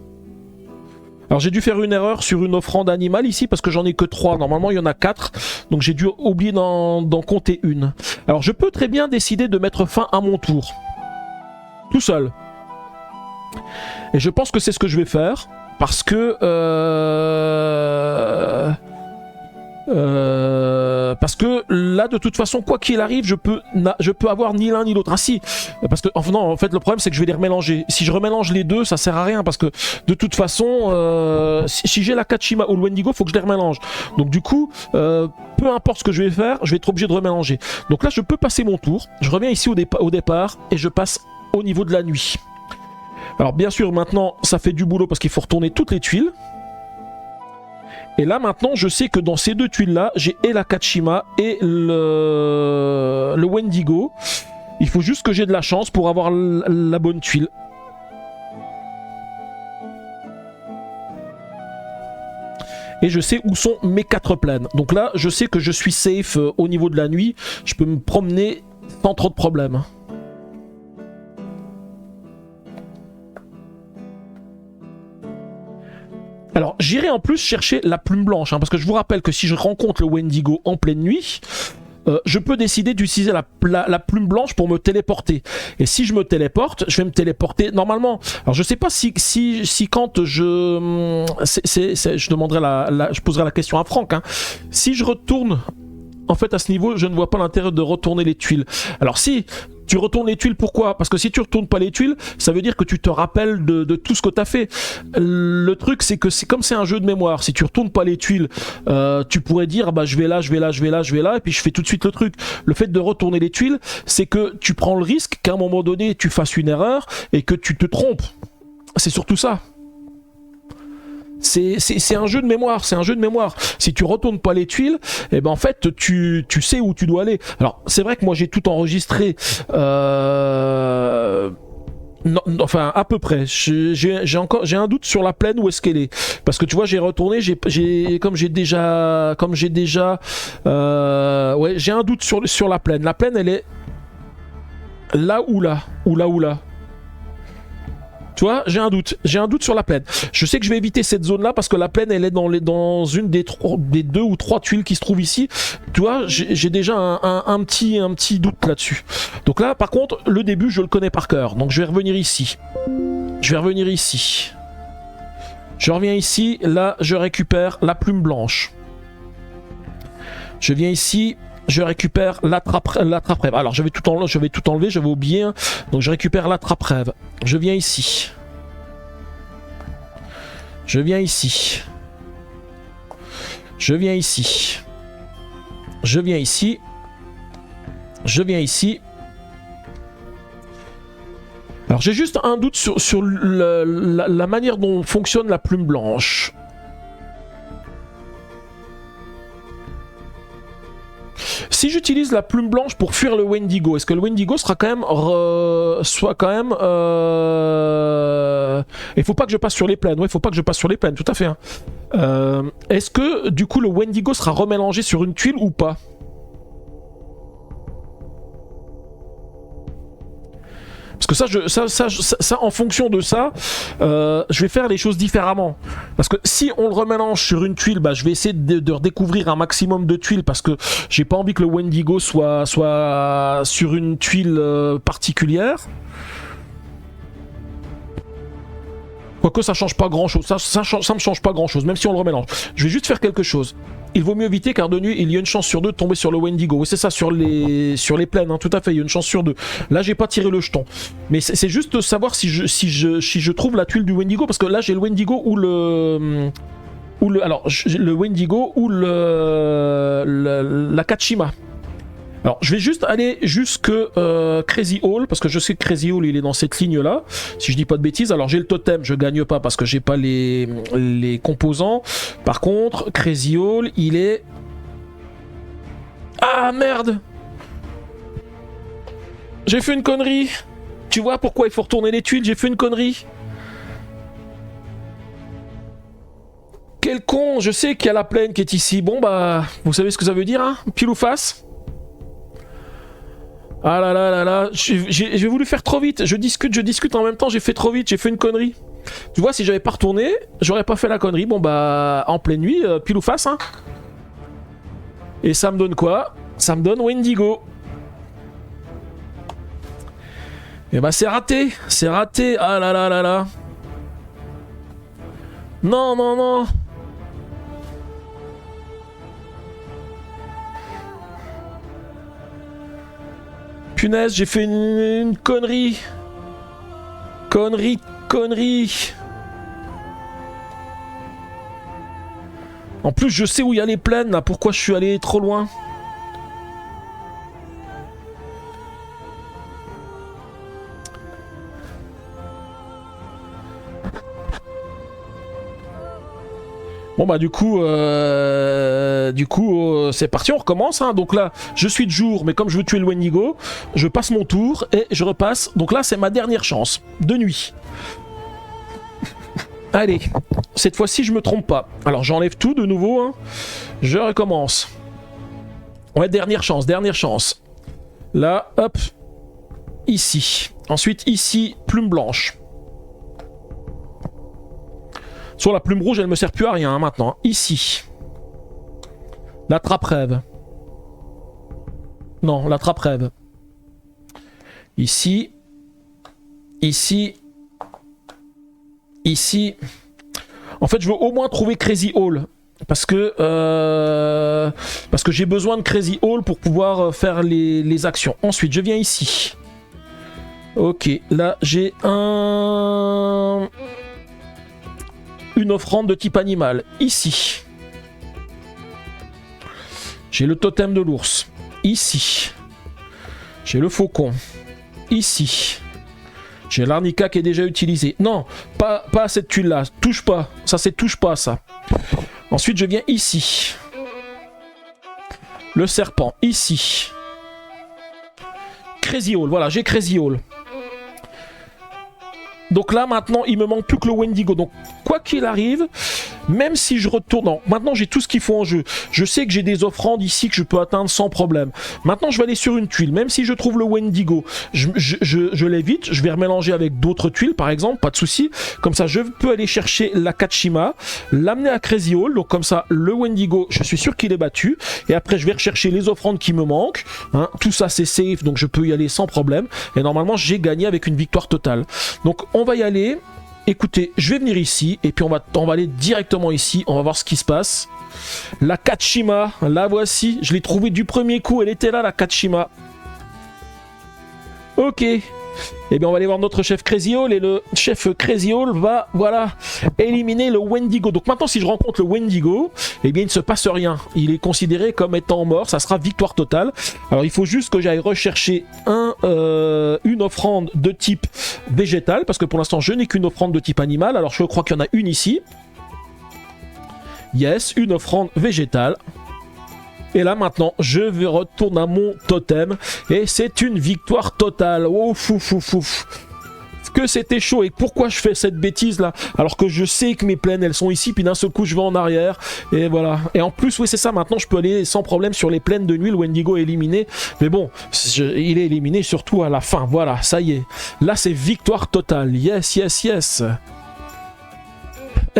Alors j'ai dû faire une erreur sur une offrande animale ici parce que j'en ai que 3. Normalement il y en a 4. Donc j'ai dû oublier d'en compter une. Alors je peux très bien décider de mettre fin à mon tour. Tout seul. Et je pense que c'est ce que je vais faire. Parce que là de toute façon quoi qu'il arrive je peux avoir ni l'un ni l'autre. Ah si, parce que non, en fait le problème c'est que je vais les remélanger. Si je remélange les deux ça sert à rien parce que de toute façon si j'ai la Kachima ou le Wendigo faut que je les remélange. Donc du coup peu importe ce que je vais faire je vais être obligé de remélanger. Donc là je peux passer mon tour. Je reviens ici au départ et je passe au niveau de la nuit. Alors bien sûr maintenant ça fait du boulot parce qu'il faut retourner toutes les tuiles. Et là maintenant je sais que dans ces 2 tuiles là j'ai et la Kachima et le Wendigo. Il faut juste que j'ai de la chance pour avoir la bonne tuile. Et je sais où sont mes 4 plaines. Donc là je sais que je suis safe au niveau de la nuit. Je peux me promener sans trop de problèmes. Alors j'irai en plus chercher la plume blanche, hein, parce que je vous rappelle que si je rencontre le Wendigo en pleine nuit, je peux décider d'utiliser la plume blanche pour me téléporter. Et si je me téléporte, je vais me téléporter normalement. Alors je sais pas si quand je... je demanderai je poserai la question à Franck. Hein. Si je retourne... En fait, à ce niveau, je ne vois pas l'intérêt de retourner les tuiles. Alors si tu retournes les tuiles, pourquoi? Parce que si tu retournes pas les tuiles, ça veut dire que tu te rappelles de tout ce que tu as fait. Le truc, c'est que comme c'est un jeu de mémoire, si tu retournes pas les tuiles, tu pourrais dire bah je vais là, et puis je fais tout de suite le truc. Le fait de retourner les tuiles, c'est que tu prends le risque qu'à un moment donné, tu fasses une erreur et que tu te trompes. C'est surtout ça. C'est un jeu de mémoire, Si tu retournes pas les tuiles, et ben en fait tu sais où tu dois aller. Alors c'est vrai que moi j'ai tout enregistré, non, enfin à peu près. J'ai un doute sur la plaine où est-ce qu'elle est, parce que tu vois j'ai retourné, comme j'ai déjà, ouais j'ai un doute sur la plaine. La plaine elle est là ou là. Tu vois, j'ai un doute sur la plaine. Je sais que je vais éviter cette zone-là parce que la plaine, elle est dans une des 2 ou 3 tuiles qui se trouvent ici. Tu vois, j'ai déjà un petit doute là-dessus. Donc là, par contre, le début, je le connais par cœur. Donc je vais revenir ici. Je reviens ici. Là, je récupère la plume blanche. Je viens ici. Je récupère l'attrape-rêve. Alors, je vais tout enlever, j'avais oublié. Donc, je récupère l'attrape-rêve. Je viens ici. Je viens ici. Alors, j'ai juste un doute sur la manière dont fonctionne la plume blanche. Si j'utilise la plume blanche pour fuir le Wendigo, est-ce que le Wendigo sera quand même... Il faut pas que je passe sur les plaines. Ouais, faut pas que je passe sur les plaines, tout à fait. Hein. Est-ce que, du coup, le Wendigo sera remélangé sur une tuile ou pas? Parce que ça, en fonction de ça, je vais faire les choses différemment. Parce que si on le remélange sur une tuile, bah, je vais essayer de redécouvrir un maximum de tuiles parce que j'ai pas envie que le Wendigo soit sur une tuile particulière. Quoique ça change pas grand chose, ça me change pas grand chose, même si on le remélange. Je vais juste faire quelque chose. Il vaut mieux éviter car de nuit il y a une chance sur 2 de tomber sur le Wendigo. Oui, c'est ça, sur les plaines, hein, tout à fait, il y a une chance sur 2. Là j'ai pas tiré le jeton. Mais c'est juste savoir si je trouve la tuile du Wendigo, parce que là j'ai le Wendigo ou le Wendigo ou la Kachima. Alors, je vais juste aller jusque Crazy Hall, parce que je sais que Crazy Hall, il est dans cette ligne-là, si je dis pas de bêtises. Alors, j'ai le totem, je gagne pas parce que j'ai pas les composants. Par contre, Crazy Hall, il est... Ah, merde! J'ai fait une connerie! Tu vois pourquoi il faut retourner les tuiles? J'ai fait une connerie! Quel con! Je sais qu'il y a la plaine qui est ici. Bon, bah, vous savez ce que ça veut dire, hein? Pile ou face? Ah là là là là, j'ai voulu faire trop vite, je discute en même temps, j'ai fait trop vite, j'ai fait une connerie. Tu vois, si j'avais pas retourné, j'aurais pas fait la connerie. Bon bah, en pleine nuit, pile ou face, hein. Et ça me donne quoi? Ça me donne Wendigo. Et bah c'est raté, ah là là là là. Non, non, non. Punaise, j'ai fait une connerie. Connerie. En plus, je sais où il y a les plaines, là. Pourquoi je suis allé trop loin? Bon bah du coup c'est parti, on recommence, hein. Donc là je suis de jour, mais comme je veux tuer le Wendigo, je passe mon tour et je repasse. Donc là c'est ma dernière chance, de nuit. Allez, cette fois-ci je me trompe pas. Alors j'enlève tout de nouveau, hein. Je recommence. Ouais, dernière chance. Là, hop, ici. Ensuite ici, plume blanche. Sur la plume rouge, elle me sert plus à rien, hein, maintenant. Ici. L'attrape-rêve. Non, l'attrape-rêve. Ici. En fait, je veux au moins trouver Crazy Hall. Parce que j'ai besoin de Crazy Hall pour pouvoir faire les actions. Ensuite, je viens ici. Ok, là, j'ai une offrande de type animal. Ici. J'ai le totem de l'ours. Ici. J'ai le faucon. Ici. J'ai l'arnica qui est déjà utilisé. Non, pas cette tuile là. Touche pas. Ça c'est touche pas ça. Ensuite je viens ici. Le serpent. Ici. Crazy Hall. Voilà, j'ai Crazy Hall. Donc là maintenant il me manque plus que le Wendigo. Donc quoi qu'il arrive, même si je retourne... Non, maintenant j'ai tout ce qu'il faut en jeu. Je sais que j'ai des offrandes ici que je peux atteindre sans problème. Maintenant je vais aller sur une tuile, même si je trouve le Wendigo, je l'évite, je vais remélanger avec d'autres tuiles par exemple, pas de souci. Comme ça je peux aller chercher la Kachima, l'amener à Crazy Hall, donc comme ça le Wendigo, je suis sûr qu'il est battu. Et après je vais rechercher les offrandes qui me manquent, hein. Tout ça c'est safe, donc je peux y aller sans problème. Et normalement j'ai gagné avec une victoire totale. Donc on va y aller. Écoutez, je vais venir ici, et puis on va aller directement ici, on va voir ce qui se passe. La Kachima, la voici, je l'ai trouvée du premier coup, elle était là la Kachima. Ok. Eh bien on va aller voir notre chef Crazy Hall, et le chef Crazy Hall va, voilà, éliminer le Wendigo. Donc maintenant si je rencontre le Wendigo, eh bien il ne se passe rien. Il est considéré comme étant mort, ça sera victoire totale. Alors il faut juste que j'aille rechercher une offrande de type végétal, parce que pour l'instant je n'ai qu'une offrande de type animal. Alors je crois qu'il y en a une ici. Yes, une offrande végétale. Et là maintenant, je vais retourner à mon totem. Et c'est une victoire totale. Ouf, ouf, ouf, ouf. Que c'était chaud. Et pourquoi je fais cette bêtise là? Alors que je sais que mes plaines, elles sont ici. Puis d'un seul coup, je vais en arrière. Et voilà. Et en plus, oui, c'est ça. Maintenant, je peux aller sans problème sur les plaines de nuit. Le Wendigo est éliminé. Mais bon, il est éliminé surtout à la fin. Voilà, ça y est. Là, c'est victoire totale. Yes, yes, yes.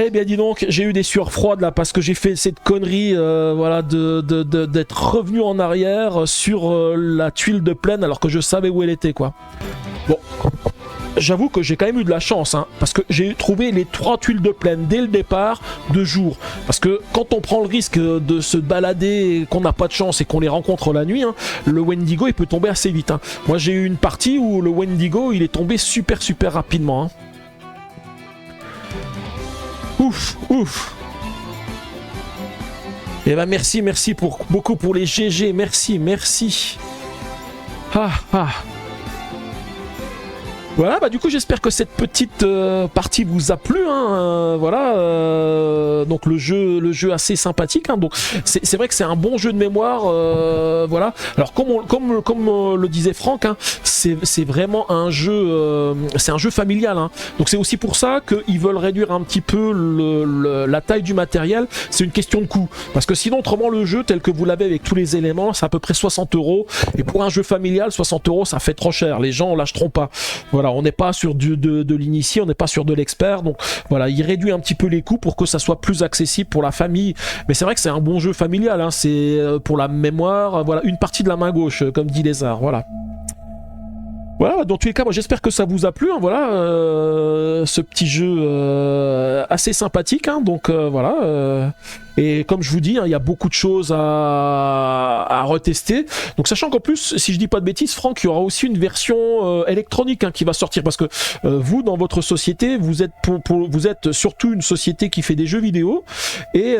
Eh bien dis donc, j'ai eu des sueurs froides là parce que j'ai fait cette connerie voilà, d'être revenu en arrière sur la tuile de plaine alors que je savais où elle était quoi. Bon, j'avoue que j'ai quand même eu de la chance hein, parce que j'ai trouvé les 3 tuiles de plaine dès le départ de jour. Parce que quand on prend le risque de se balader et qu'on n'a pas de chance et qu'on les rencontre la nuit, hein, le Wendigo il peut tomber assez vite. Hein. Moi j'ai eu une partie où le Wendigo il est tombé super rapidement. Hein. Ouf, ouf. Eh ben merci beaucoup pour les GG, merci. Ah. Voilà, bah du coup j'espère que cette petite partie vous a plu, hein, voilà, donc le jeu assez sympathique, hein, donc c'est vrai que c'est un bon jeu de mémoire, voilà. Alors comme le disait Franck, hein, c'est vraiment un jeu, c'est un jeu familial, hein, donc c'est aussi pour ça qu'ils veulent réduire un petit peu la taille du matériel, c'est une question de coût, parce que sinon autrement le jeu tel que vous l'avez avec tous les éléments, c'est à peu près 60 €, et pour un jeu familial 60 € ça fait trop cher, les gens lâcheront pas, voilà. On n'est pas sur de l'initié, on n'est pas sur de l'expert, donc voilà, il réduit un petit peu les coûts pour que ça soit plus accessible pour la famille. Mais c'est vrai que c'est un bon jeu familial, hein, c'est pour la mémoire, voilà, une partie de la main gauche, comme dit Lézard, voilà. Voilà, dans tous les cas, moi j'espère que ça vous a plu, hein, voilà, ce petit jeu assez sympathique, hein, donc voilà, et comme je vous dis, hein, il y a beaucoup de choses à retester, donc sachant qu'en plus, si je dis pas de bêtises, Franck, il y aura aussi une version électronique hein, qui va sortir, parce que vous, dans votre société, vous êtes surtout une société qui fait des jeux vidéo, et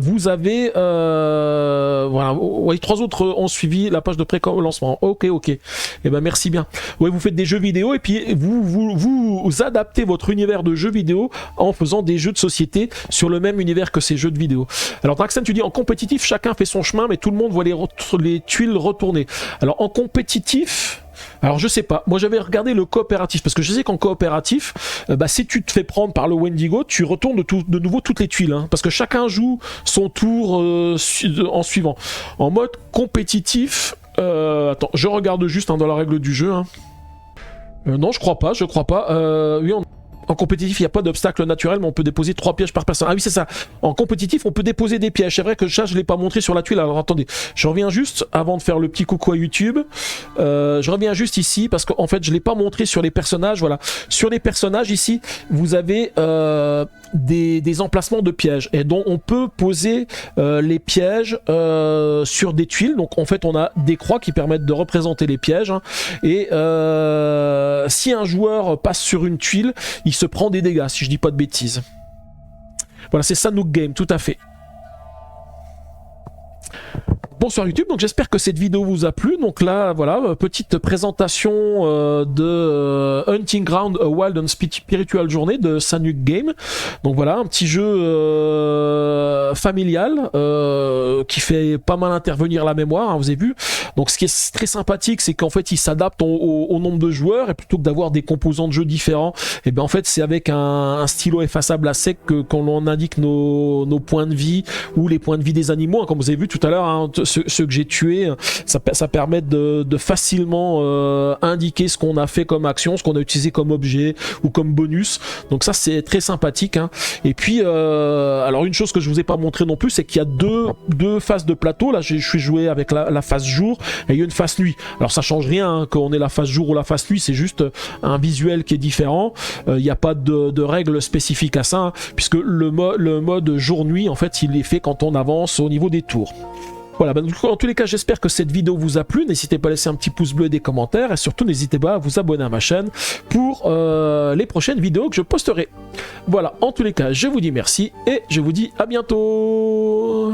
vous avez voilà, ouais, 3 autres ont suivi la page de pré-lancement. Ok. Et ben merci bien. Ouais, vous faites des jeux vidéo et puis vous adaptez votre univers de jeux vidéo en faisant des jeux de société sur le même univers que ces jeux de vidéo. Alors Draxen, tu dis en compétitif, chacun fait son chemin, mais tout le monde voit les tuiles retourner. Alors en compétitif. Alors je sais pas, moi j'avais regardé le coopératif, parce que je sais qu'en coopératif, bah, si tu te fais prendre par le Wendigo, tu retournes de nouveau toutes les tuiles, hein, parce que chacun joue son tour en suivant. En mode compétitif, attends, je regarde juste hein, dans la règle du jeu. Hein. Non, je crois pas. Oui, en compétitif, il n'y a pas d'obstacle naturel, mais on peut déposer 3 pièges par personne. Ah oui, c'est ça. En compétitif, on peut déposer des pièges. C'est vrai que ça, je ne l'ai pas montré sur la tuile. Alors attendez, je reviens juste, avant de faire le petit coucou à YouTube, je reviens juste ici, parce qu'en fait, je ne l'ai pas montré sur les personnages. Voilà. Sur les personnages, ici, vous avez des emplacements de pièges, et dont on peut poser les pièges sur des tuiles. Donc en fait, on a des croix qui permettent de représenter les pièges. Hein, et si un joueur passe sur une tuile, il se prend des dégâts, si je dis pas de bêtises. Voilà, c'est Sanook Game, tout à fait. Bonsoir YouTube, donc j'espère que cette vidéo vous a plu. Donc là, voilà, petite présentation de Hunting Ground, A Wild and Spiritual Journey de Sanook Game. Donc voilà, un petit jeu familial qui fait pas mal intervenir la mémoire, hein, vous avez vu. Donc ce qui est très sympathique, c'est qu'en fait il s'adapte au nombre de joueurs, et plutôt que d'avoir des composants de jeu différents, et bien en fait c'est avec un stylo effaçable à sec qu'on indique nos points de vie ou les points de vie des animaux, hein. Comme vous avez vu tout à l'heure, hein, ceux que j'ai tués, ça permet de facilement indiquer ce qu'on a fait comme action, ce qu'on a utilisé comme objet ou comme bonus. Donc ça c'est très sympathique, hein. Et puis alors une chose que je vous ai pas montré non plus, c'est qu'il y a deux phases de plateau. Là je suis joué avec la phase jour et il y a une phase nuit. Alors ça change rien, hein, qu'on ait la phase jour ou la phase nuit, c'est juste un visuel qui est différent. Il n'y a pas de règles spécifiques à ça, hein, puisque le mode jour-nuit en fait il est fait quand on avance au niveau des tours. Voilà, donc en tous les cas, j'espère que cette vidéo vous a plu. N'hésitez pas à laisser un petit pouce bleu et des commentaires. Et surtout, n'hésitez pas à vous abonner à ma chaîne pour les prochaines vidéos que je posterai. Voilà, en tous les cas, je vous dis merci et je vous dis à bientôt.